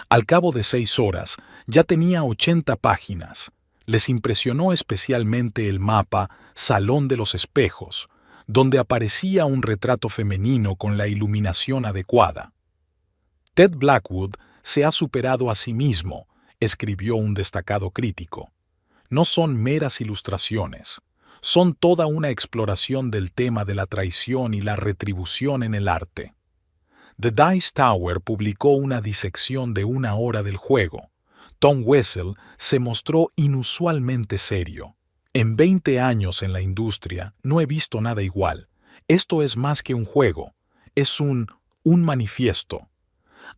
Al cabo de 6 horas, ya tenía 80 páginas. Les impresionó especialmente el mapa Salón de los Espejos, donde aparecía un retrato femenino con la iluminación adecuada. Ted Blackwood se ha superado a sí mismo, escribió un destacado crítico. No son meras ilustraciones, son toda una exploración del tema de la traición y la retribución en el arte. The Dice Tower publicó una disección de 1 hora del juego. Tom Wessel se mostró inusualmente serio. En 20 años en la industria no he visto nada igual. Esto es más que un juego, es un manifiesto.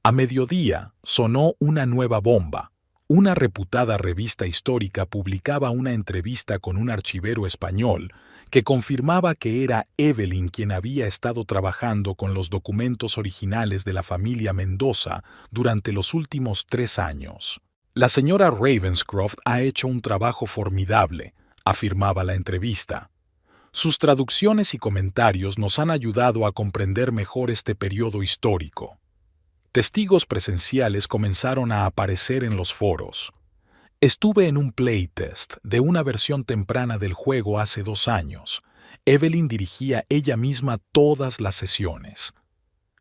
A mediodía sonó una nueva bomba. Una reputada revista histórica publicaba una entrevista con un archivero español que confirmaba que era Evelyn quien había estado trabajando con los documentos originales de la familia Mendoza durante los últimos 3 años. La señora Ravenscroft ha hecho un trabajo formidable, afirmaba la entrevista. Sus traducciones y comentarios nos han ayudado a comprender mejor este periodo histórico. Testigos presenciales comenzaron a aparecer en los foros. Estuve en un playtest de una versión temprana del juego hace 2 años. Evelyn dirigía ella misma todas las sesiones.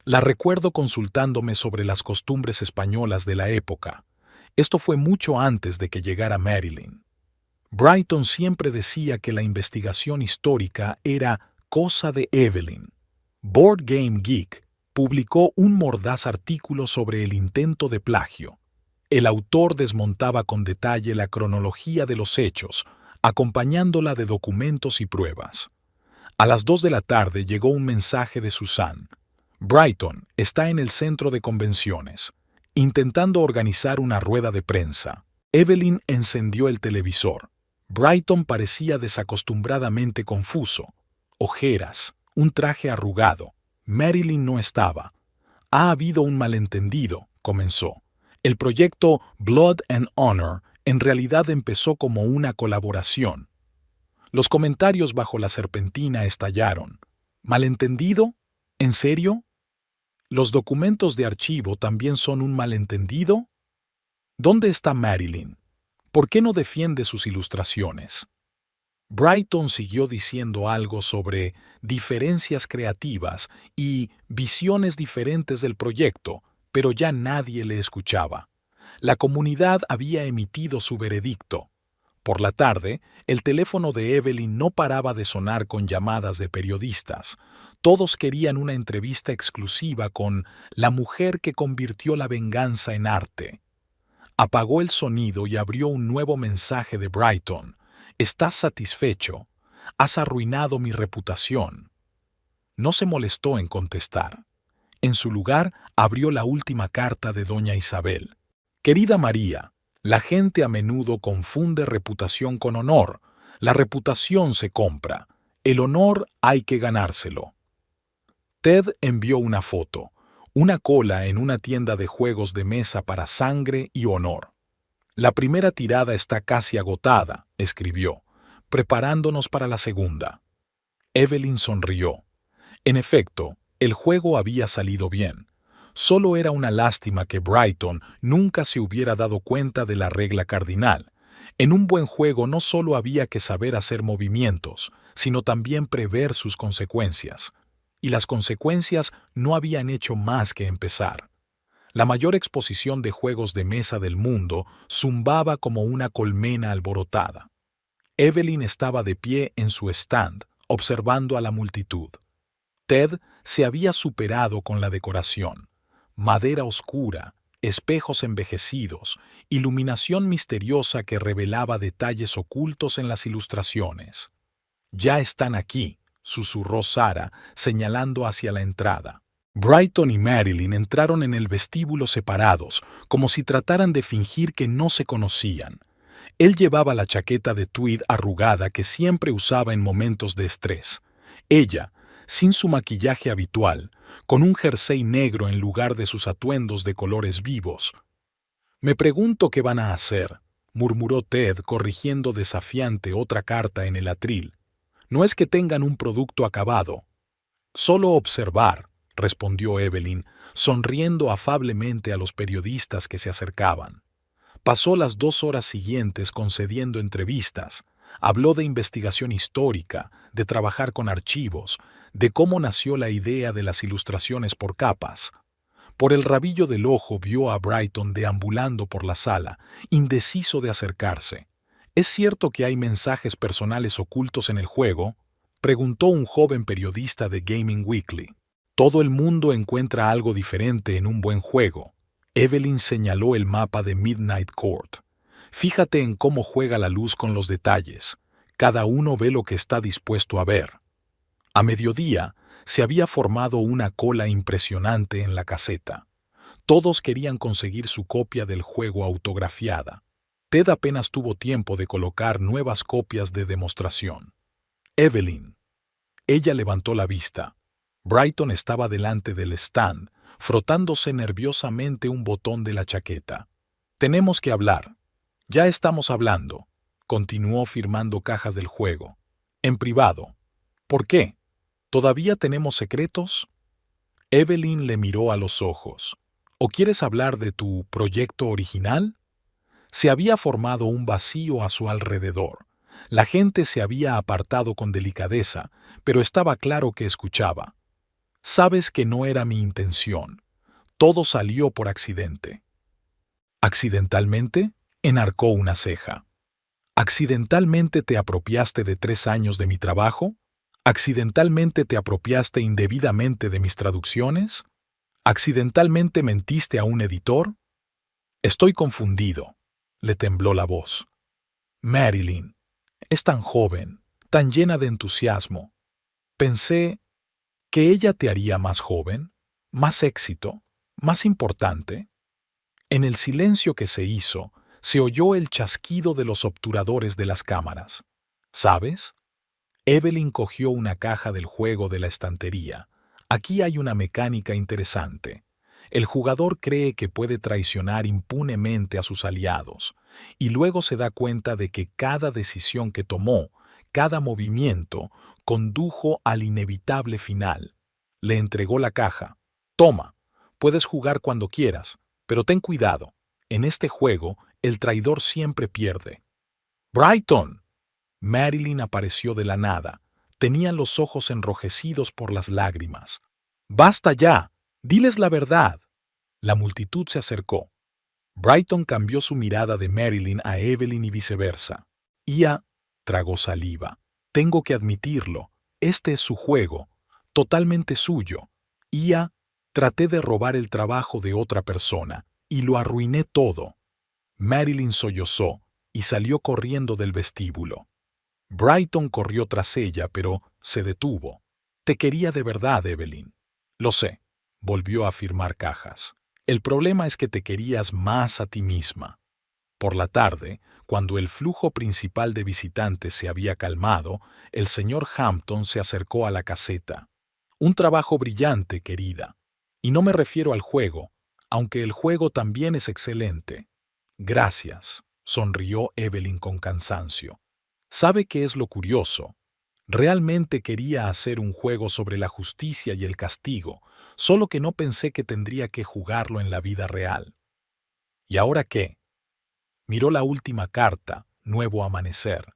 La recuerdo consultándome sobre las costumbres españolas de la época. Esto fue mucho antes de que llegara Marilyn. Brighton siempre decía que la investigación histórica era cosa de Evelyn. Board Game Geek publicó un mordaz artículo sobre el intento de plagio. El autor desmontaba con detalle la cronología de los hechos, acompañándola de documentos y pruebas. A las 2 de la tarde llegó un mensaje de Susan. Brighton está en el centro de convenciones, intentando organizar una rueda de prensa. Evelyn encendió el televisor. Brighton parecía desacostumbradamente confuso. Ojeras, un traje arrugado. Marilyn no estaba. Ha habido un malentendido, comenzó. El proyecto Blood and Honor en realidad empezó como una colaboración. Los comentarios bajo la serpentina estallaron. ¿Malentendido? ¿En serio? ¿Los documentos de archivo también son un malentendido? ¿Dónde está Marilyn? ¿Por qué no defiende sus ilustraciones? Brighton siguió diciendo algo sobre diferencias creativas y visiones diferentes del proyecto, pero ya nadie le escuchaba. La comunidad había emitido su veredicto. Por la tarde, el teléfono de Evelyn no paraba de sonar con llamadas de periodistas. Todos querían una entrevista exclusiva con la mujer que convirtió la venganza en arte. Apagó el sonido y abrió un nuevo mensaje de Brighton. ¿Estás satisfecho? Has arruinado mi reputación. No se molestó en contestar. En su lugar, abrió la última carta de doña Isabel. Querida María, La gente a menudo confunde reputación con honor. La reputación se compra. El honor hay que ganárselo. Ted envió una foto, una cola en una tienda de juegos de mesa para sangre y honor. La primera tirada está casi agotada, escribió, preparándonos para la segunda. Evelyn sonrió. En efecto, el juego había salido bien. Solo era una lástima que Brighton nunca se hubiera dado cuenta de la regla cardinal. En un buen juego no solo había que saber hacer movimientos, sino también prever sus consecuencias. Y las consecuencias no habían hecho más que empezar. La mayor exposición de juegos de mesa del mundo zumbaba como una colmena alborotada. Evelyn estaba de pie en su stand, observando a la multitud. Ted se había superado con la decoración. Madera oscura, espejos envejecidos, iluminación misteriosa que revelaba detalles ocultos en las ilustraciones. «Ya están aquí», susurró Sarah, señalando hacia la entrada. Brighton y Marilyn entraron en el vestíbulo separados, como si trataran de fingir que no se conocían. Él llevaba la chaqueta de tweed arrugada que siempre usaba en momentos de estrés. Ella, sin su maquillaje habitual, con un jersey negro en lugar de sus atuendos de colores vivos. «Me pregunto qué van a hacer», murmuró Ted, corrigiendo desafiante otra carta en el atril. «No es que tengan un producto acabado». «Solo observar», respondió Evelyn, sonriendo afablemente a los periodistas que se acercaban. Pasó las 2 horas siguientes concediendo entrevistas. Habló de investigación histórica, de trabajar con archivos, de cómo nació la idea de las ilustraciones por capas. Por el rabillo del ojo vio a Brighton deambulando por la sala, indeciso de acercarse. «¿Es cierto que hay mensajes personales ocultos en el juego?», preguntó un joven periodista de Gaming Weekly. «Todo el mundo encuentra algo diferente en un buen juego». Evelyn señaló el mapa de Midnight Court. «Fíjate en cómo juega la luz con los detalles. Cada uno ve lo que está dispuesto a ver». A mediodía se había formado una cola impresionante en la caseta. Todos querían conseguir su copia del juego autografiada. Ted apenas tuvo tiempo de colocar nuevas copias de demostración. «Evelyn». Ella levantó la vista. Brighton estaba delante del stand, frotándose nerviosamente un botón de la chaqueta. «Tenemos que hablar». «Ya estamos hablando», continuó firmando cajas del juego. «En privado». «¿Por qué? ¿Todavía tenemos secretos?» Evelyn le miró a los ojos. «¿O quieres hablar de tu proyecto original?» Se había formado un vacío a su alrededor. La gente se había apartado con delicadeza, pero estaba claro que escuchaba. «Sabes que no era mi intención. Todo salió por accidente». «¿Accidentalmente?», enarcó una ceja. «¿Accidentalmente te apropiaste de 3 años de mi trabajo? ¿Accidentalmente te apropiaste indebidamente de mis traducciones? ¿Accidentalmente mentiste a un editor?» «Estoy confundido», le tembló la voz. «Marilyn, es tan joven, tan llena de entusiasmo. Pensé que ella te haría más joven, más éxito, más importante». En el silencio que se hizo, se oyó el chasquido de los obturadores de las cámaras. «¿Sabes?». Evelyn cogió una caja del juego de la estantería. «Aquí hay una mecánica interesante. El jugador cree que puede traicionar impunemente a sus aliados, y luego se da cuenta de que cada decisión que tomó, cada movimiento, condujo al inevitable final». Le entregó la caja. «Toma, puedes jugar cuando quieras, pero ten cuidado. En este juego, el traidor siempre pierde». «¡Brighton!». Marilyn apareció de la nada. Tenía los ojos enrojecidos por las lágrimas. «¡Basta ya! ¡Diles la verdad!». La multitud se acercó. Brighton cambió su mirada de Marilyn a Evelyn y viceversa. «Ia», tragó saliva. «Tengo que admitirlo. Este es su juego, totalmente suyo. Ia, traté de robar el trabajo de otra persona, y lo arruiné todo». Marilyn sollozó y salió corriendo del vestíbulo. Brighton corrió tras ella, pero se detuvo. «Te quería de verdad, Evelyn». «Lo sé», volvió a afirmar Cajas. «El problema es que te querías más a ti misma». Por la tarde, cuando el flujo principal de visitantes se había calmado, el señor Hampton se acercó a la caseta. Un trabajo brillante, querida. Y no me refiero al juego, aunque el juego también es excelente. Gracias, sonrió Evelyn con cansancio. ¿Sabe qué es lo curioso? Realmente quería hacer un juego sobre la justicia y el castigo, solo que no pensé que tendría que jugarlo en la vida real. ¿Y ahora qué? Miró la última carta, Nuevo Amanecer.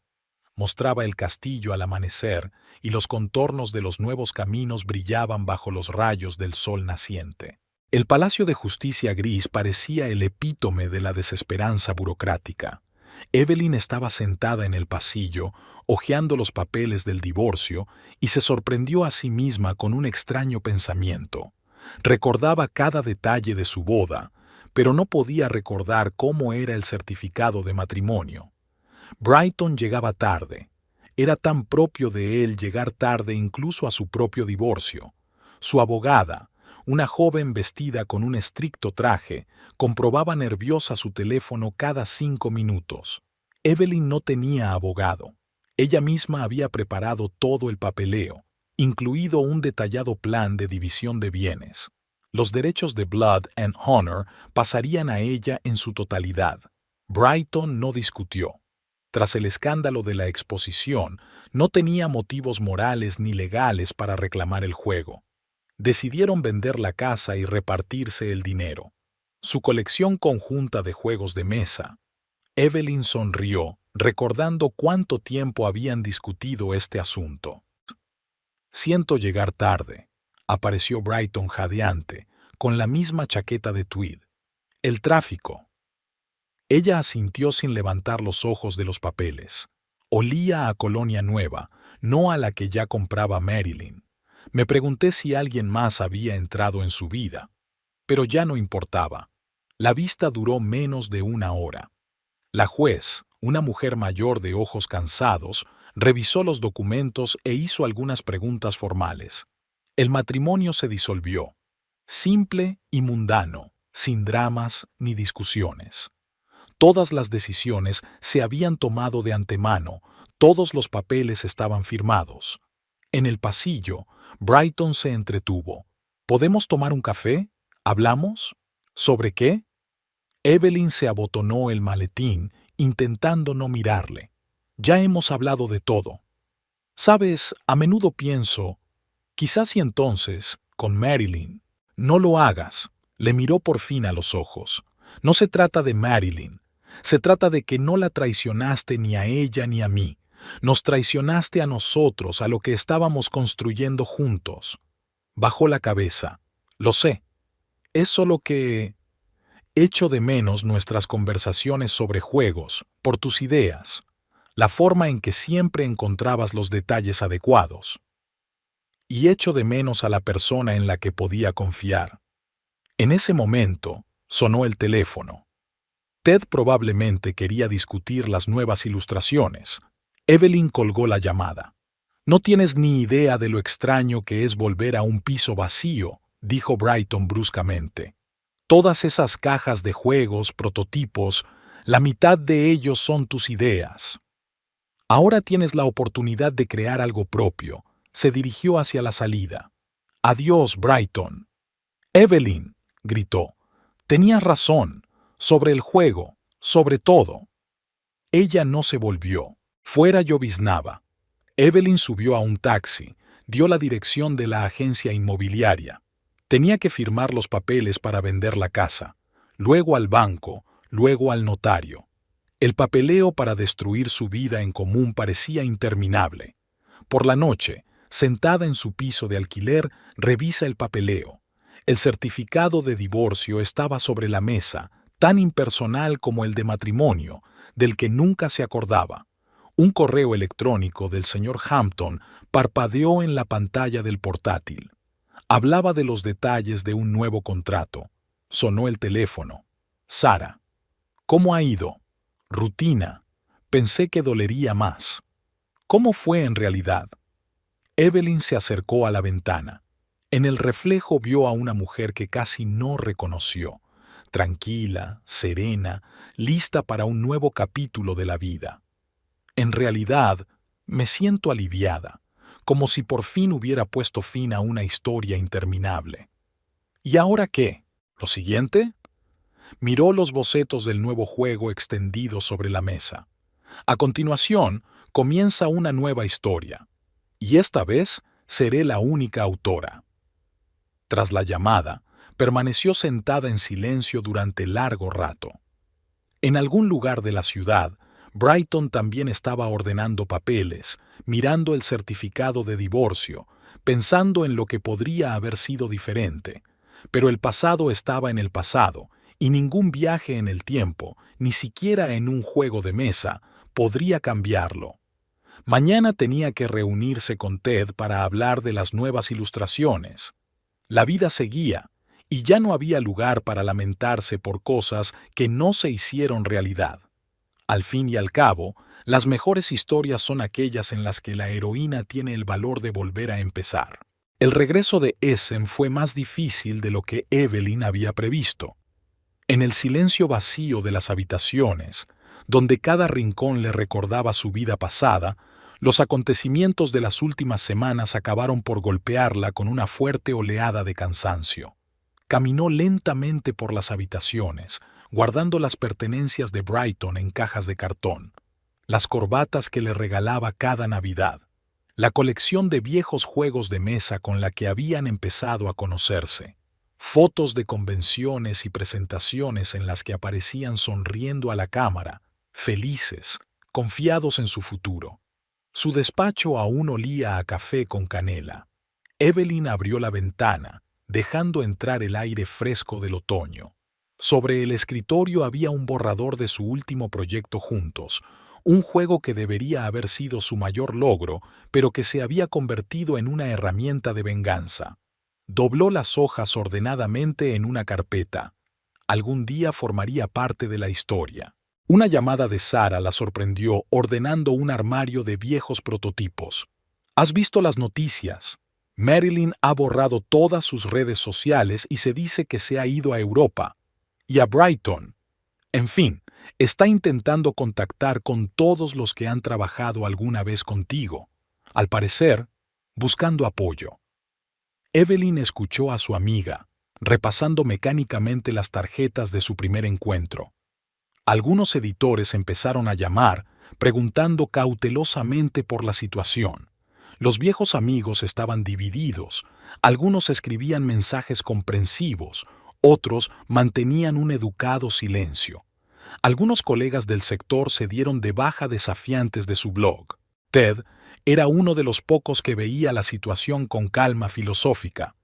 Mostraba el castillo al amanecer y los contornos de los nuevos caminos brillaban bajo los rayos del sol naciente. El Palacio de Justicia gris parecía el epítome de la desesperanza burocrática. Evelyn estaba sentada en el pasillo, hojeando los papeles del divorcio, y se sorprendió a sí misma con un extraño pensamiento. Recordaba cada detalle de su boda, pero no podía recordar cómo era el certificado de matrimonio. Brighton llegaba tarde. Era tan propio de él llegar tarde incluso a su propio divorcio. Su abogada, una joven vestida con un estricto traje, comprobaba nerviosa su teléfono cada 5 minutos. Evelyn no tenía abogado. Ella misma había preparado todo el papeleo, incluido un detallado plan de división de bienes. Los derechos de Blood and Honor pasarían a ella en su totalidad. Brighton no discutió. Tras el escándalo de la exposición, no tenía motivos morales ni legales para reclamar el juego. Decidieron vender la casa y repartirse el dinero. Su colección conjunta de juegos de mesa. Evelyn sonrió, recordando cuánto tiempo habían discutido este asunto. Siento llegar tarde. Apareció Brighton jadeante, con la misma chaqueta de tweed. El tráfico. Ella asintió sin levantar los ojos de los papeles. Olía a colonia nueva, no a la que ya compraba Marilyn. Me pregunté si alguien más había entrado en su vida. Pero ya no importaba. La vista duró menos de 1 hora. La juez, una mujer mayor de ojos cansados, revisó los documentos e hizo algunas preguntas formales. El matrimonio se disolvió. Simple y mundano, sin dramas ni discusiones. Todas las decisiones se habían tomado de antemano, todos los papeles estaban firmados. En el pasillo, Brighton se entretuvo. ¿Podemos tomar un café? ¿Hablamos? ¿Sobre qué? Evelyn se abotonó el maletín, intentando no mirarle. Ya hemos hablado de todo. Sabes, a menudo pienso, quizás si entonces, con Marilyn. No lo hagas, le miró por fin a los ojos. No se trata de Marilyn. Se trata de que no la traicionaste ni a ella ni a mí. Nos traicionaste a nosotros, a lo que estábamos construyendo juntos. Bajó la cabeza. Lo sé. Es solo que echo de menos nuestras conversaciones sobre juegos, por tus ideas, la forma en que siempre encontrabas los detalles adecuados. Y echo de menos a la persona en la que podía confiar. En ese momento, sonó el teléfono. Ted probablemente quería discutir las nuevas ilustraciones. Evelyn colgó la llamada. No tienes ni idea de lo extraño que es volver a un piso vacío, dijo Brighton bruscamente. Todas esas cajas de juegos, prototipos, la mitad de ellos son tus ideas. Ahora tienes la oportunidad de crear algo propio. Se dirigió hacia la salida. Adiós, Brighton. Evelyn, gritó. Tenías razón. Sobre el juego, sobre todo. Ella no se volvió. Fuera lloviznaba. Evelyn subió a un taxi, dio la dirección de la agencia inmobiliaria. Tenía que firmar los papeles para vender la casa, luego al banco, luego al notario. El papeleo para destruir su vida en común parecía interminable. Por la noche, sentada en su piso de alquiler, revisa el papeleo. El certificado de divorcio estaba sobre la mesa, tan impersonal como el de matrimonio, del que nunca se acordaba. Un correo electrónico del señor Hampton parpadeó en la pantalla del portátil. Hablaba de los detalles de un nuevo contrato. Sonó el teléfono. Sara. ¿Cómo ha ido? Rutina. Pensé que dolería más. ¿Cómo fue en realidad? Evelyn se acercó a la ventana. En el reflejo vio a una mujer que casi no reconoció. tranquila, serena, lista para un nuevo capítulo de la vida. En realidad, me siento aliviada, como si por fin hubiera puesto fin a una historia interminable. ¿Y ahora qué? ¿Lo siguiente? Miró los bocetos del nuevo juego extendidos sobre la mesa. A continuación, comienza una nueva historia. Y esta vez seré la única autora. Tras la llamada, permaneció sentada en silencio durante largo rato. En algún lugar de la ciudad, Brighton también estaba ordenando papeles, mirando el certificado de divorcio, pensando en lo que podría haber sido diferente. Pero el pasado estaba en el pasado, y ningún viaje en el tiempo, ni siquiera en un juego de mesa, podría cambiarlo. Mañana tenía que reunirse con Ted para hablar de las nuevas ilustraciones. La vida seguía, y ya no había lugar para lamentarse por cosas que no se hicieron realidad. Al fin y al cabo, las mejores historias son aquellas en las que la heroína tiene el valor de volver a empezar. El regreso de Essen fue más difícil de lo que Evelyn había previsto. En el silencio vacío de las habitaciones, donde cada rincón le recordaba su vida pasada, los acontecimientos de las últimas semanas acabaron por golpearla con una fuerte oleada de cansancio. Caminó lentamente por las habitaciones, guardando las pertenencias de Brighton en cajas de cartón, las corbatas que le regalaba cada Navidad, la colección de viejos juegos de mesa con la que habían empezado a conocerse, fotos de convenciones y presentaciones en las que aparecían sonriendo a la cámara, felices, confiados en su futuro. Su despacho aún olía a café con canela. Evelyn abrió la ventana, dejando entrar el aire fresco del otoño. Sobre el escritorio había un borrador de su último proyecto juntos, un juego que debería haber sido su mayor logro, pero que se había convertido en una herramienta de venganza. Dobló las hojas ordenadamente en una carpeta. Algún día formaría parte de la historia. Una llamada de Sara la sorprendió ordenando un armario de viejos prototipos. ¿Has visto las noticias? Marilyn ha borrado todas sus redes sociales y se dice que se ha ido a Europa y a Brighton. En fin, está intentando contactar con todos los que han trabajado alguna vez contigo. Al parecer, buscando apoyo. Evelyn escuchó a su amiga, repasando mecánicamente las tarjetas de su primer encuentro. Algunos editores empezaron a llamar, preguntando cautelosamente por la situación. Los viejos amigos estaban divididos. Algunos escribían mensajes comprensivos, otros mantenían un educado silencio. Algunos colegas del sector se dieron de baja desafiantes de su blog. Ted era uno de los pocos que veía la situación con calma filosófica.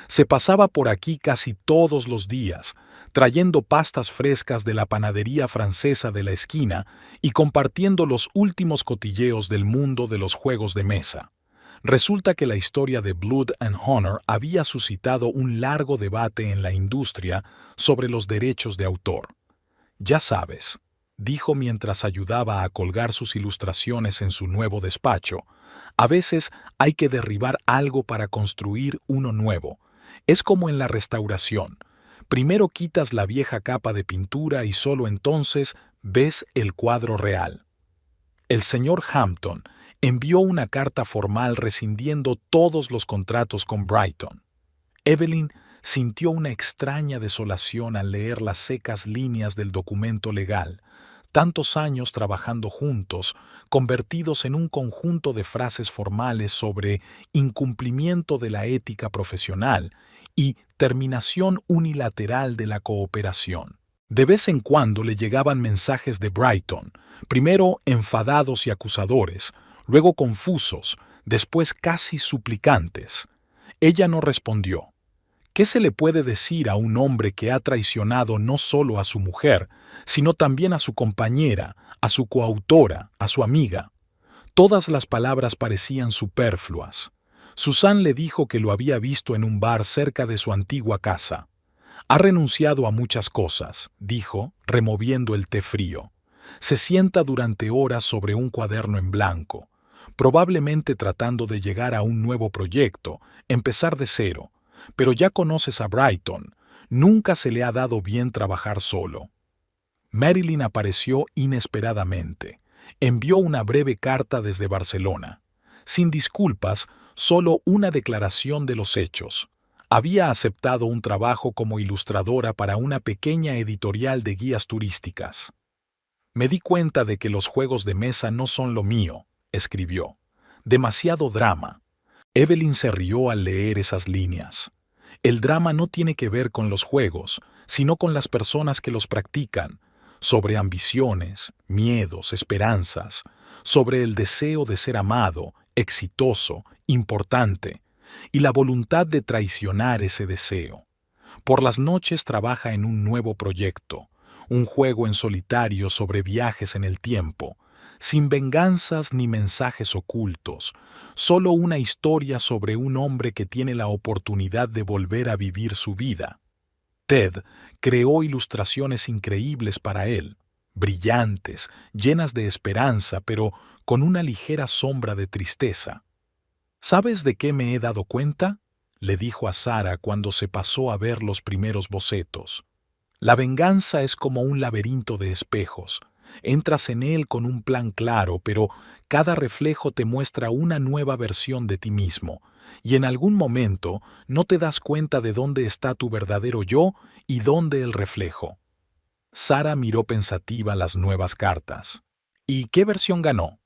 Se pasaba por aquí casi todos los días, trayendo pastas frescas de la panadería francesa de la esquina y compartiendo los últimos cotilleos del mundo de los juegos de mesa. Resulta que la historia de Blood and Honor había suscitado un largo debate en la industria sobre los derechos de autor. Ya sabes, dijo mientras ayudaba a colgar sus ilustraciones en su nuevo despacho, a veces hay que derribar algo para construir uno nuevo. Es como en la restauración. Primero quitas la vieja capa de pintura y solo entonces ves el cuadro real. El señor Hampton envió una carta formal rescindiendo todos los contratos con Brighton. Evelyn sintió una extraña desolación al leer las secas líneas del documento legal, tantos años trabajando juntos, convertidos en un conjunto de frases formales sobre incumplimiento de la ética profesional y terminación unilateral de la cooperación. De vez en cuando le llegaban mensajes de Brighton, primero enfadados y acusadores, luego confusos, después casi suplicantes. Ella no respondió. ¿Qué se le puede decir a un hombre que ha traicionado no solo a su mujer, sino también a su compañera, a su coautora, a su amiga? Todas las palabras parecían superfluas. Susan le dijo que lo había visto en un bar cerca de su antigua casa. Ha renunciado a muchas cosas, dijo, removiendo el té frío. Se sienta durante horas sobre un cuaderno en blanco, probablemente tratando de llegar a un nuevo proyecto, empezar de cero. Pero ya conoces a Brighton. Nunca se le ha dado bien trabajar solo. Marilyn apareció inesperadamente. Envió una breve carta desde Barcelona. Sin disculpas, solo una declaración de los hechos. Había aceptado un trabajo como ilustradora para una pequeña editorial de guías turísticas. Me di cuenta de que los juegos de mesa no son lo mío, escribió. Demasiado drama. Evelyn se rió al leer esas líneas. El drama no tiene que ver con los juegos, sino con las personas que los practican, sobre ambiciones, miedos, esperanzas, sobre el deseo de ser amado, exitoso, importante, y la voluntad de traicionar ese deseo. Por las noches trabaja en un nuevo proyecto, un juego en solitario sobre viajes en el tiempo, sin venganzas ni mensajes ocultos, solo una historia sobre un hombre que tiene la oportunidad de volver a vivir su vida. Ted creó ilustraciones increíbles para él, brillantes, llenas de esperanza, pero con una ligera sombra de tristeza. ¿Sabes de qué me he dado cuenta?, le dijo a Sara cuando se pasó a ver los primeros bocetos. La venganza es como un laberinto de espejos. Entras en él con un plan claro, pero cada reflejo te muestra una nueva versión de ti mismo, y en algún momento no te das cuenta de dónde está tu verdadero yo y dónde el reflejo. Sara miró pensativa las nuevas cartas. ¿Y qué versión ganó?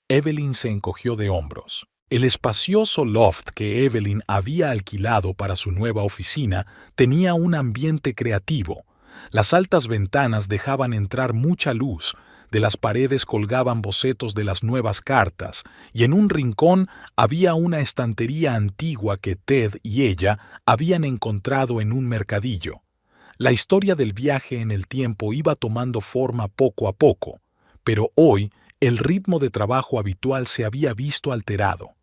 Evelyn se encogió de hombros. El espacioso loft que Evelyn había alquilado para su nueva oficina tenía un ambiente creativo. Las altas ventanas dejaban entrar mucha luz, de las paredes colgaban bocetos de las nuevas cartas, y en un rincón había una estantería antigua que Ted y ella habían encontrado en un mercadillo. La historia del viaje en el tiempo iba tomando forma poco a poco, pero hoy el ritmo de trabajo habitual se había visto alterado.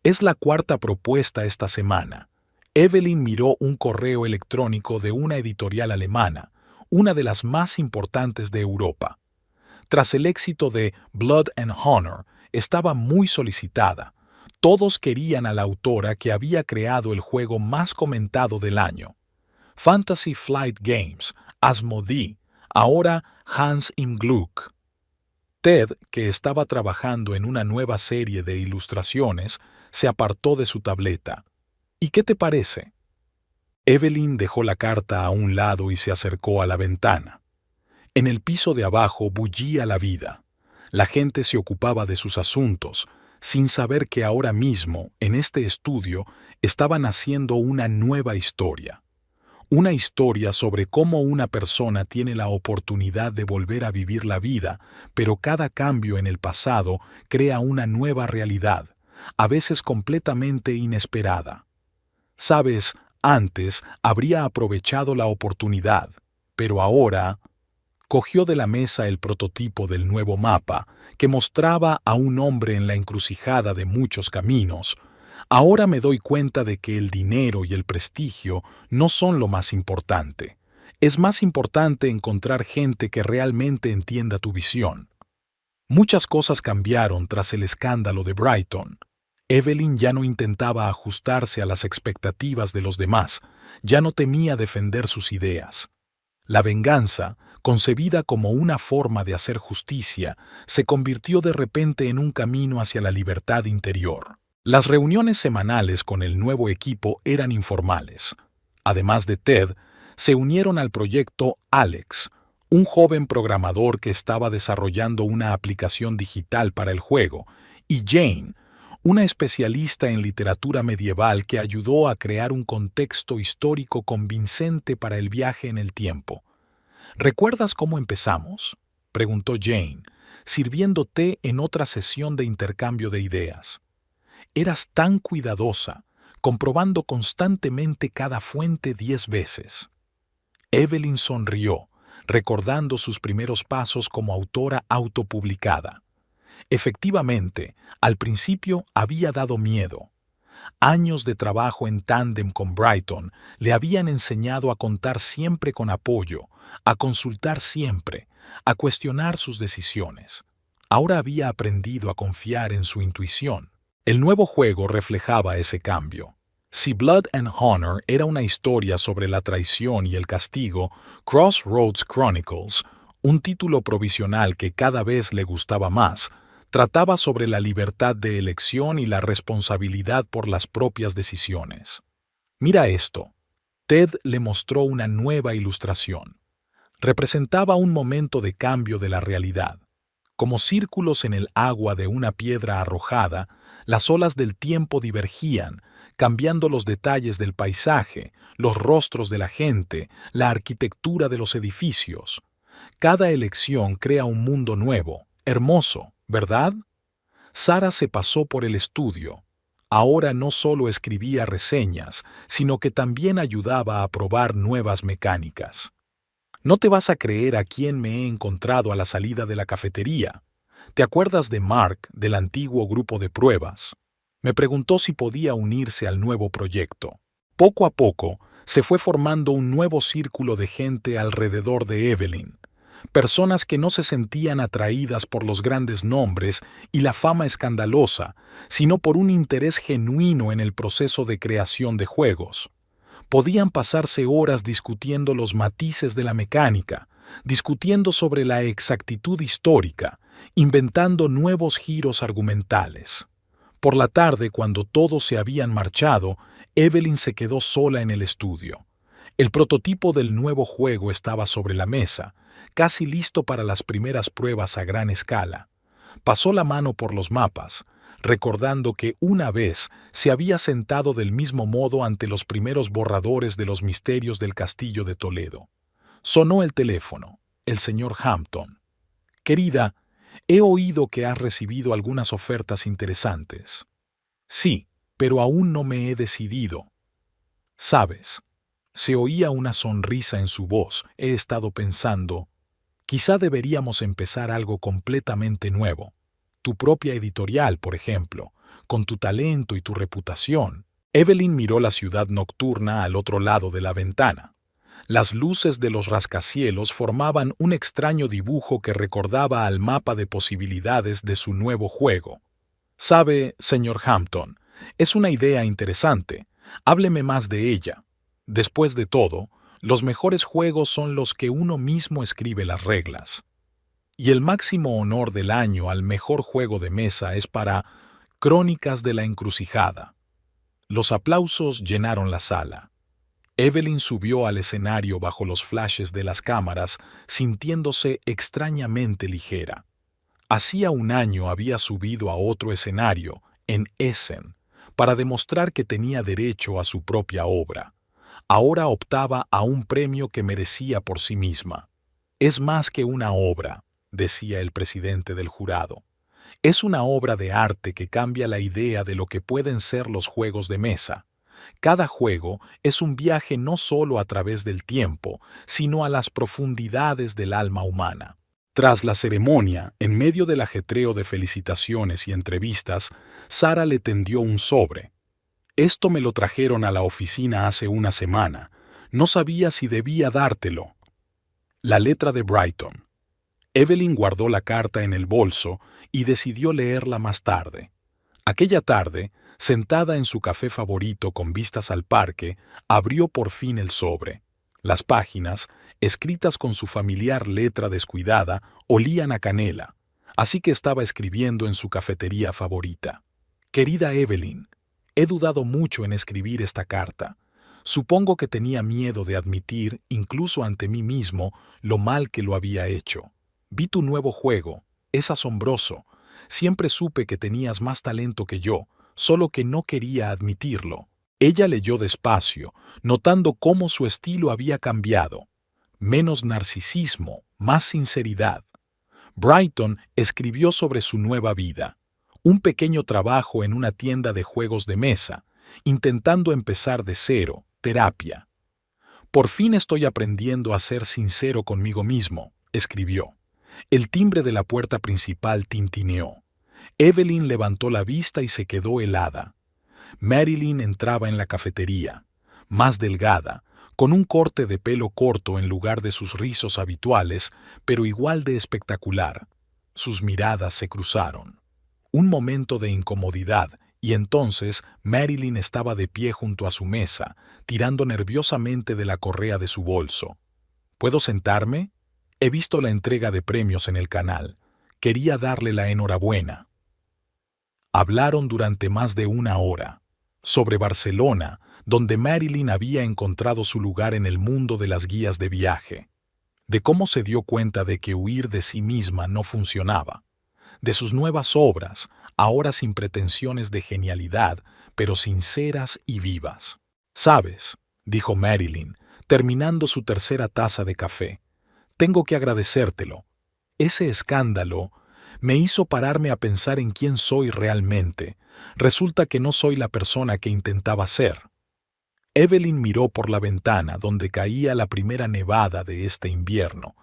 Es la cuarta propuesta esta semana. Evelyn miró un correo electrónico de una editorial alemana, una de las más importantes de Europa. Tras el éxito de Blood and Honor, estaba muy solicitada. Todos querían a la autora que había creado el juego más comentado del año. Fantasy Flight Games, Asmodee, ahora Hans im Glück. Ted, que estaba trabajando en una nueva serie de ilustraciones, se apartó de su tableta. ¿Y qué te parece? Evelyn dejó la carta a un lado y se acercó a la ventana. En el piso de abajo bullía la vida. La gente se ocupaba de sus asuntos, sin saber que ahora mismo, en este estudio, estaban haciendo una nueva historia. Una historia sobre cómo una persona tiene la oportunidad de volver a vivir la vida, pero cada cambio en el pasado crea una nueva realidad, a veces completamente inesperada. Sabes, antes habría aprovechado la oportunidad, pero ahora cogió de la mesa el prototipo del nuevo mapa que mostraba a un hombre en la encrucijada de muchos caminos. Ahora me doy cuenta de que el dinero y el prestigio no son lo más importante. Es más importante encontrar gente que realmente entienda tu visión. Muchas cosas cambiaron tras el escándalo de Brighton. Evelyn ya no intentaba ajustarse a las expectativas de los demás, ya no temía defender sus ideas. La venganza, concebida como una forma de hacer justicia, se convirtió de repente en un camino hacia la libertad interior. Las reuniones semanales con el nuevo equipo eran informales. Además de Ted, se unieron al proyecto Alex, un joven programador que estaba desarrollando una aplicación digital para el juego, y Jane, una especialista en literatura medieval que ayudó a crear un contexto histórico convincente para el viaje en el tiempo. ¿Recuerdas cómo empezamos?, preguntó Jane, sirviendo té en otra sesión de intercambio de ideas. Eras tan cuidadosa, comprobando constantemente cada fuente 10 veces. Evelyn sonrió, recordando sus primeros pasos como autora autopublicada. Efectivamente, al principio había dado miedo. Años de trabajo en tándem con Brighton le habían enseñado a contar siempre con apoyo, a consultar siempre, a cuestionar sus decisiones. Ahora había aprendido a confiar en su intuición. El nuevo juego reflejaba ese cambio. Si Blood and Honor era una historia sobre la traición y el castigo, Crossroads Chronicles, un título provisional que cada vez le gustaba más, trataba sobre la libertad de elección y la responsabilidad por las propias decisiones. Mira esto. Ted le mostró una nueva ilustración. Representaba un momento de cambio de la realidad. Como círculos en el agua de una piedra arrojada, las olas del tiempo divergían, cambiando los detalles del paisaje, los rostros de la gente, la arquitectura de los edificios. Cada elección crea un mundo nuevo, hermoso, ¿verdad? Sara se pasó por el estudio. Ahora no solo escribía reseñas, sino que también ayudaba a probar nuevas mecánicas. No te vas a creer a quién me he encontrado a la salida de la cafetería. ¿Te acuerdas de Mark, del antiguo grupo de pruebas? Me preguntó si podía unirse al nuevo proyecto. Poco a poco, se fue formando un nuevo círculo de gente alrededor de Evelyn. Personas que no se sentían atraídas por los grandes nombres y la fama escandalosa, sino por un interés genuino en el proceso de creación de juegos. Podían pasarse horas discutiendo los matices de la mecánica, discutiendo sobre la exactitud histórica, inventando nuevos giros argumentales. Por la tarde, cuando todos se habían marchado, Evelyn se quedó sola en el estudio. El prototipo del nuevo juego estaba sobre la mesa, casi listo para las primeras pruebas a gran escala. Pasó la mano por los mapas, recordando que una vez se había sentado del mismo modo ante los primeros borradores de los misterios del castillo de Toledo. Sonó el teléfono. El señor Hampton. «Querida, he oído que has recibido algunas ofertas interesantes». «Sí, pero aún no me he decidido». «Sabes». Se oía una sonrisa en su voz. He estado pensando, quizá deberíamos empezar algo completamente nuevo. Tu propia editorial, por ejemplo, con tu talento y tu reputación. Evelyn miró la ciudad nocturna al otro lado de la ventana. Las luces de los rascacielos formaban un extraño dibujo que recordaba al mapa de posibilidades de su nuevo juego. «Sabe, señor Hampton, es una idea interesante. Hábleme más de ella. Después de todo, los mejores juegos son los que uno mismo escribe las reglas. Y el máximo honor del año al mejor juego de mesa es para Crónicas de la Encrucijada». Los aplausos llenaron la sala. Evelyn subió al escenario bajo los flashes de las cámaras, sintiéndose extrañamente ligera. Hacía un año había subido a otro escenario, en Essen, para demostrar que tenía derecho a su propia obra. Ahora optaba a un premio que merecía por sí misma. «Es más que una obra», decía el presidente del jurado. «Es una obra de arte que cambia la idea de lo que pueden ser los juegos de mesa. Cada juego es un viaje no solo a través del tiempo, sino a las profundidades del alma humana». Tras la ceremonia, en medio del ajetreo de felicitaciones y entrevistas, Sara le tendió un sobre. «Esto me lo trajeron a la oficina hace una semana. No sabía si debía dártelo». La letra de Brighton. Evelyn guardó la carta en el bolso y decidió leerla más tarde. Aquella tarde, sentada en su café favorito con vistas al parque, abrió por fin el sobre. Las páginas, escritas con su familiar letra descuidada, olían a canela, así que estaba escribiendo en su cafetería favorita. «Querida Evelyn, he dudado mucho en escribir esta carta. Supongo que tenía miedo de admitir, incluso ante mí mismo, lo mal que lo había hecho. Vi tu nuevo juego. Es asombroso. Siempre supe que tenías más talento que yo, solo que no quería admitirlo». Ella leyó despacio, notando cómo su estilo había cambiado. Menos narcisismo, más sinceridad. Brighton escribió sobre su nueva vida. Un pequeño trabajo en una tienda de juegos de mesa, intentando empezar de cero, terapia. «Por fin estoy aprendiendo a ser sincero conmigo mismo», escribió. El timbre de la puerta principal tintineó. Evelyn levantó la vista y se quedó helada. Marilyn entraba en la cafetería, más delgada, con un corte de pelo corto en lugar de sus rizos habituales, pero igual de espectacular. Sus miradas se cruzaron. Un momento de incomodidad Y entonces Marilyn estaba de pie junto a su mesa, tirando nerviosamente de la correa de su bolso. ¿Puedo sentarme? He visto la entrega de premios en el canal. Quería darle la enhorabuena. Hablaron durante más de una hora sobre Barcelona, donde Marilyn había encontrado su lugar en el mundo de las guías de viaje, de cómo se dio cuenta de que huir de sí misma no funcionaba, de sus nuevas obras, ahora sin pretensiones de genialidad, pero sinceras y vivas. «¿Sabes?», dijo Marilyn, terminando su tercera taza de café. «Tengo que agradecértelo. Ese escándalo me hizo pararme a pensar en quién soy realmente. Resulta que no soy la persona que intentaba ser». Evelyn miró por la ventana donde caía la primera nevada de este invierno.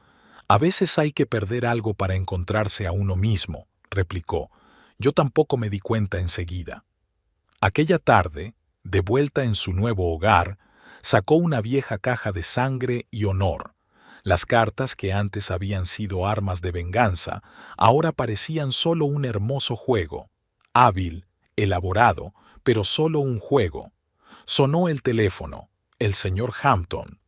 «A veces hay que perder algo para encontrarse a uno mismo», replicó. «Yo tampoco me di cuenta enseguida». Aquella tarde, de vuelta en su nuevo hogar, sacó una vieja caja de sangre y honor. Las cartas que antes habían sido armas de venganza, ahora parecían solo un hermoso juego. Hábil, elaborado, pero solo un juego. Sonó el teléfono. El señor Hampton.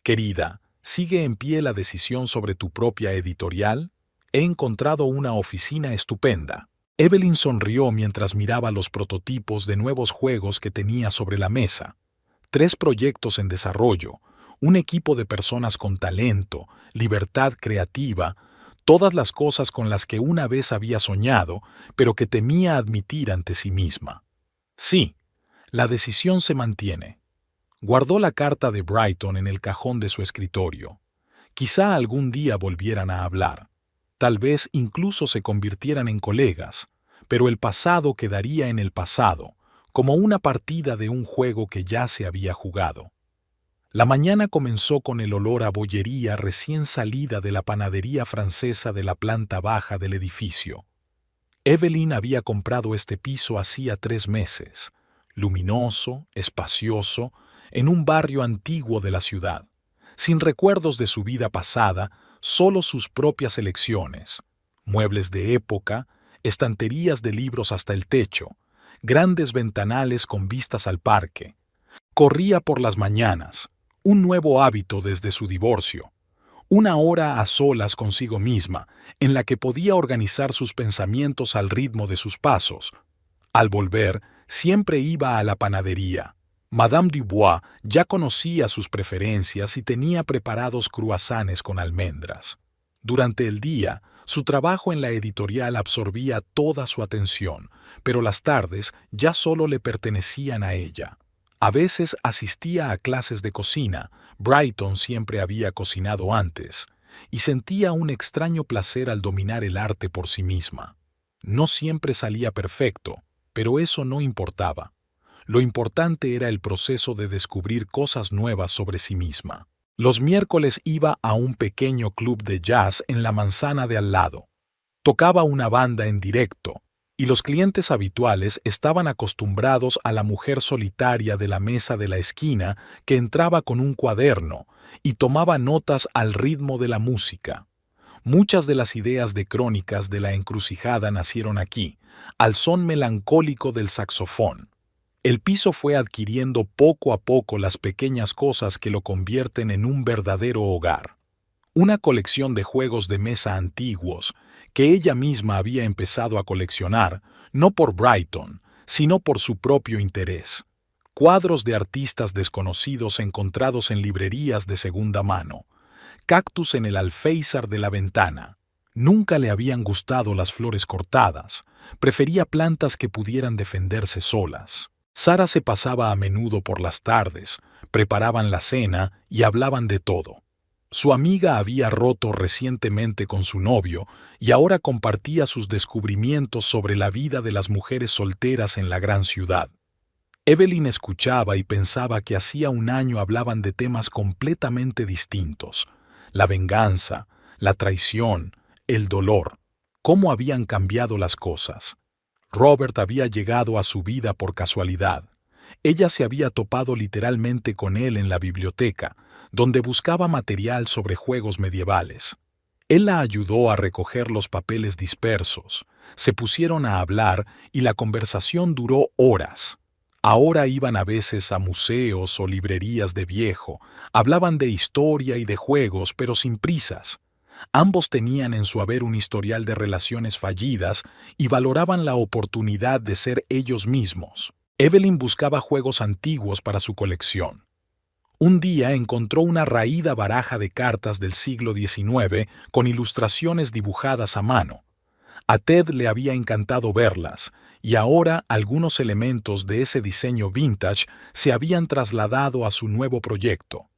«Querida, ¿sigue en pie la decisión sobre tu propia editorial? He encontrado una oficina estupenda». Evelyn sonrió mientras miraba los prototipos de nuevos juegos que tenía sobre la mesa. 3 proyectos en desarrollo, un equipo de personas con talento, libertad creativa, todas las cosas con las que una vez había soñado, pero que temía admitir ante sí misma. Sí, la decisión se mantiene. Guardó la carta de Brighton en el cajón de su escritorio. Quizá algún día volvieran a hablar. Tal vez incluso se convirtieran en colegas, pero el pasado quedaría en el pasado, como una partida de un juego que ya se había jugado. La mañana comenzó con el olor a bollería recién salida de la panadería francesa de la planta baja del edificio. Evelyn había comprado este piso hacía 3 meses, luminoso, espacioso, en un barrio antiguo de la ciudad, sin recuerdos de su vida pasada, solo sus propias elecciones, muebles de época, estanterías de libros hasta el techo, grandes ventanales con vistas al parque. Corría por las mañanas, un nuevo hábito desde su divorcio, una hora a solas consigo misma, en la que podía organizar sus pensamientos al ritmo de sus pasos. Al volver, siempre iba a la panadería. Madame Dubois ya conocía sus preferencias y tenía preparados croissants con almendras. Durante el día, su trabajo en la editorial absorbía toda su atención, pero las tardes ya solo le pertenecían a ella. A veces asistía a clases de cocina. Brighton siempre había cocinado antes, y sentía un extraño placer al dominar el arte por sí misma. No siempre salía perfecto, pero eso no importaba. Lo importante era el proceso de descubrir cosas nuevas sobre sí misma. Los miércoles iba a un pequeño club de jazz en la manzana de al lado. Tocaba una banda en directo, y los clientes habituales estaban acostumbrados a la mujer solitaria de la mesa de la esquina que entraba con un cuaderno y tomaba notas al ritmo de la música. Muchas de las ideas de crónicas de la encrucijada nacieron aquí, al son melancólico del saxofón. El piso fue adquiriendo poco a poco las pequeñas cosas que lo convierten en un verdadero hogar. Una colección de juegos de mesa antiguos, que ella misma había empezado a coleccionar, no por Brighton, sino por su propio interés. Cuadros de artistas desconocidos encontrados en librerías de segunda mano. Cactus en el alféizar de la ventana. Nunca le habían gustado las flores cortadas. Prefería plantas que pudieran defenderse solas. Sara se pasaba a menudo por las tardes, preparaban la cena y hablaban de todo. Su amiga había roto recientemente con su novio y ahora compartía sus descubrimientos sobre la vida de las mujeres solteras en la gran ciudad. Evelyn escuchaba y pensaba que hacía un año hablaban de temas completamente distintos: la venganza, la traición, el dolor, cómo habían cambiado las cosas. Robert había llegado a su vida por casualidad. Ella se había topado literalmente con él en la biblioteca, donde buscaba material sobre juegos medievales. Él la ayudó a recoger los papeles dispersos. Se pusieron a hablar y la conversación duró horas. Ahora iban a veces a museos o librerías de viejo, hablaban de historia y de juegos, pero sin prisas. Ambos tenían en su haber un historial de relaciones fallidas y valoraban la oportunidad de ser ellos mismos. Evelyn buscaba juegos antiguos para su colección. Un día encontró una raída baraja de cartas del siglo XIX con ilustraciones dibujadas a mano. A Ted le había encantado verlas, y ahora algunos elementos de ese diseño vintage se habían trasladado a su nuevo proyecto.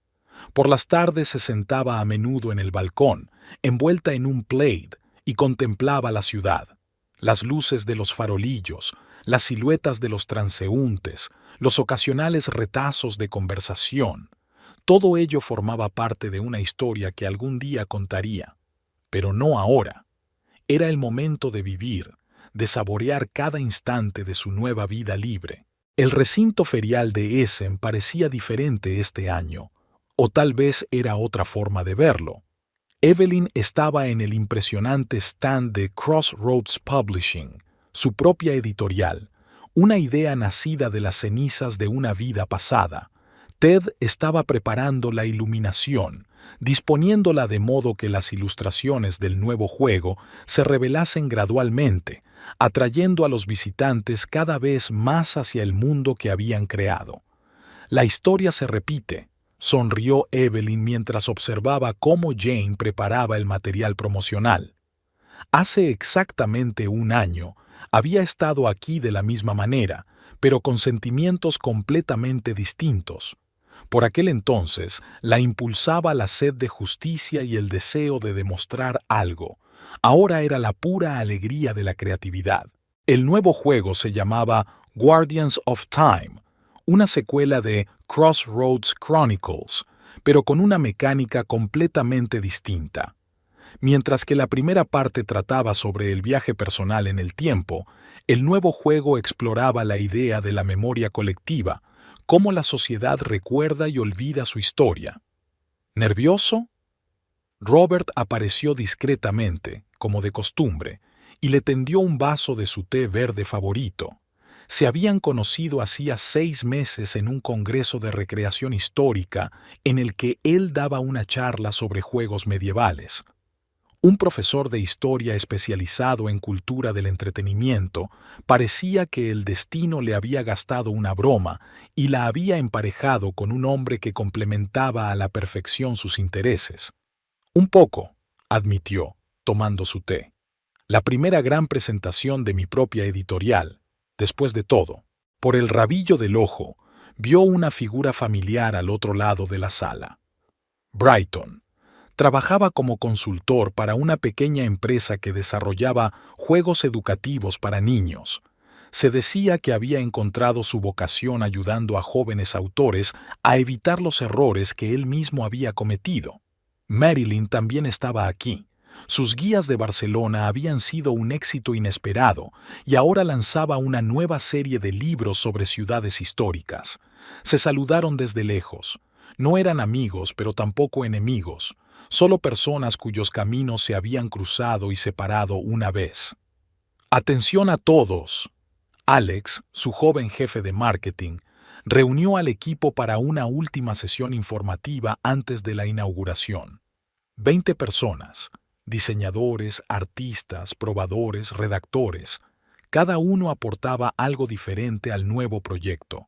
Por las tardes se sentaba a menudo en el balcón, envuelta en un plaid, y contemplaba la ciudad. Las luces de los farolillos, las siluetas de los transeúntes, los ocasionales retazos de conversación. Todo ello formaba parte de una historia que algún día contaría. Pero no ahora. Era el momento de vivir, de saborear cada instante de su nueva vida libre. El recinto ferial de Essen parecía diferente este año, o tal vez era otra forma de verlo. Evelyn estaba en el impresionante stand de Crossroads Publishing, su propia editorial, una idea nacida de las cenizas de una vida pasada. Ted estaba preparando la iluminación, disponiéndola de modo que las ilustraciones del nuevo juego se revelasen gradualmente, atrayendo a los visitantes cada vez más hacia el mundo que habían creado. La historia se repite, sonrió Evelyn mientras observaba cómo Jane preparaba el material promocional. Hace exactamente un año, había estado aquí de la misma manera, pero con sentimientos completamente distintos. Por aquel entonces, la impulsaba la sed de justicia y el deseo de demostrar algo. Ahora era la pura alegría de la creatividad. El nuevo juego se llamaba Guardians of Time, una secuela de Crossroads Chronicles, pero con una mecánica completamente distinta. Mientras que la primera parte trataba sobre el viaje personal en el tiempo, el nuevo juego exploraba la idea de la memoria colectiva, cómo la sociedad recuerda y olvida su historia. ¿Nervioso? Robert apareció discretamente, como de costumbre, y le tendió un vaso de su té verde favorito. Se habían conocido hacía 6 meses en un congreso de recreación histórica en el que él daba una charla sobre juegos medievales. Un profesor de historia especializado en cultura del entretenimiento parecía que el destino le había gastado una broma y la había emparejado con un hombre que complementaba a la perfección sus intereses. Un poco, admitió, tomando su té. La primera gran presentación de mi propia editorial. Después de todo, por el rabillo del ojo, vio una figura familiar al otro lado de la sala. Brighton. Trabajaba como consultor para una pequeña empresa que desarrollaba juegos educativos para niños. Se decía que había encontrado su vocación ayudando a jóvenes autores a evitar los errores que él mismo había cometido. Marilyn también estaba aquí. Sus guías de Barcelona habían sido un éxito inesperado y ahora lanzaba una nueva serie de libros sobre ciudades históricas. Se saludaron desde lejos. No eran amigos, pero tampoco enemigos, solo personas cuyos caminos se habían cruzado y separado una vez. ¡Atención a todos! Alex, su joven jefe de marketing, reunió al equipo para una última sesión informativa antes de la inauguración. 20 personas. Diseñadores, artistas, probadores, redactores. Cada uno aportaba algo diferente al nuevo proyecto.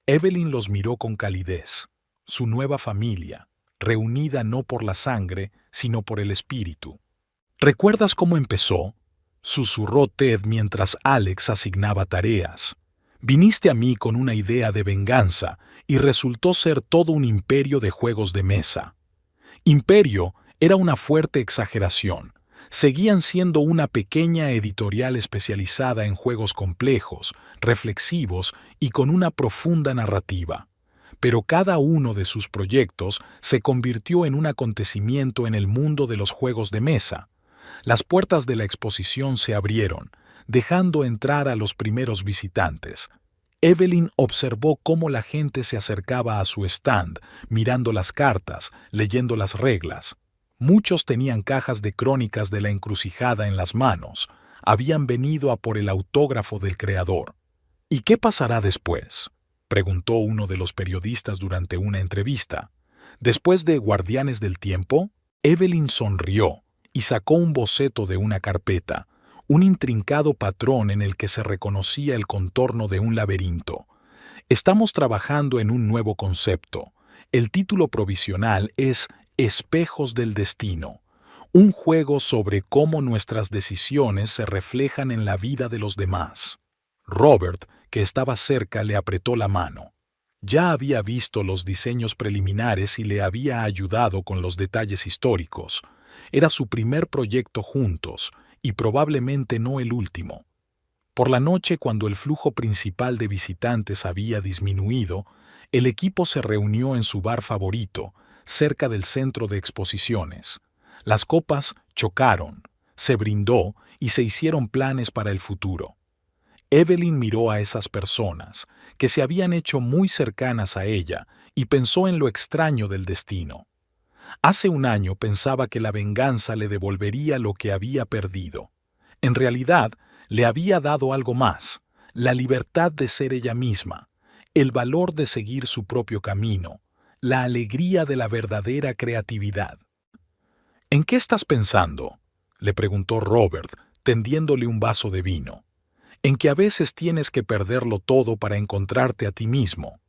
Evelyn los miró con calidez. Su nueva familia, reunida no por la sangre, sino por el espíritu. ¿Recuerdas cómo empezó?, susurró Ted mientras Alex asignaba tareas. Viniste a mí con una idea de venganza y resultó ser todo un imperio de juegos de mesa. Imperio era una fuerte exageración. Seguían siendo una pequeña editorial especializada en juegos complejos, reflexivos y con una profunda narrativa. Pero cada uno de sus proyectos se convirtió en un acontecimiento en el mundo de los juegos de mesa. Las puertas de la exposición se abrieron, dejando entrar a los primeros visitantes. Evelyn observó cómo la gente se acercaba a su stand, mirando las cartas, leyendo las reglas. Muchos tenían cajas de crónicas de la encrucijada en las manos. Habían venido a por el autógrafo del creador. ¿Y qué pasará después?, preguntó uno de los periodistas durante una entrevista. Después de Guardianes del Tiempo, Evelyn sonrió y sacó un boceto de una carpeta, un intrincado patrón en el que se reconocía el contorno de un laberinto. Estamos trabajando en un nuevo concepto. El título provisional es Espejos del Destino, un juego sobre cómo nuestras decisiones se reflejan en la vida de los demás. Robert, que estaba cerca, le apretó la mano. Ya había visto los diseños preliminares y le había ayudado con los detalles históricos. Era su primer proyecto juntos, y probablemente no el último. Por la noche, cuando el flujo principal de visitantes había disminuido, el equipo se reunió en su bar favorito, cerca del centro de exposiciones. Las copas chocaron, se brindó y se hicieron planes para el futuro. Evelyn miró a esas personas, que se habían hecho muy cercanas a ella, y pensó en lo extraño del destino. Hace un año pensaba que la venganza le devolvería lo que había perdido. En realidad, le había dado algo más: la libertad de ser ella misma, el valor de seguir su propio camino, la alegría de la verdadera creatividad. ¿En qué estás pensando?, le preguntó Robert, tendiéndole un vaso de vino. En que a veces tienes que perderlo todo para encontrarte a ti mismo.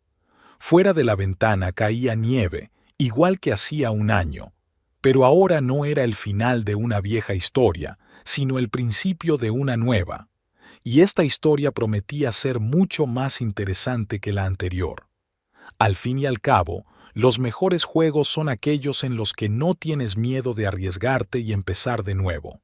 Fuera de la ventana caía nieve, igual que hacía un año, pero ahora no era el final de una vieja historia, sino el principio de una nueva. Y esta historia prometía ser mucho más interesante que la anterior. Al fin y al cabo, los mejores juegos son aquellos en los que no tienes miedo de arriesgarte y empezar de nuevo.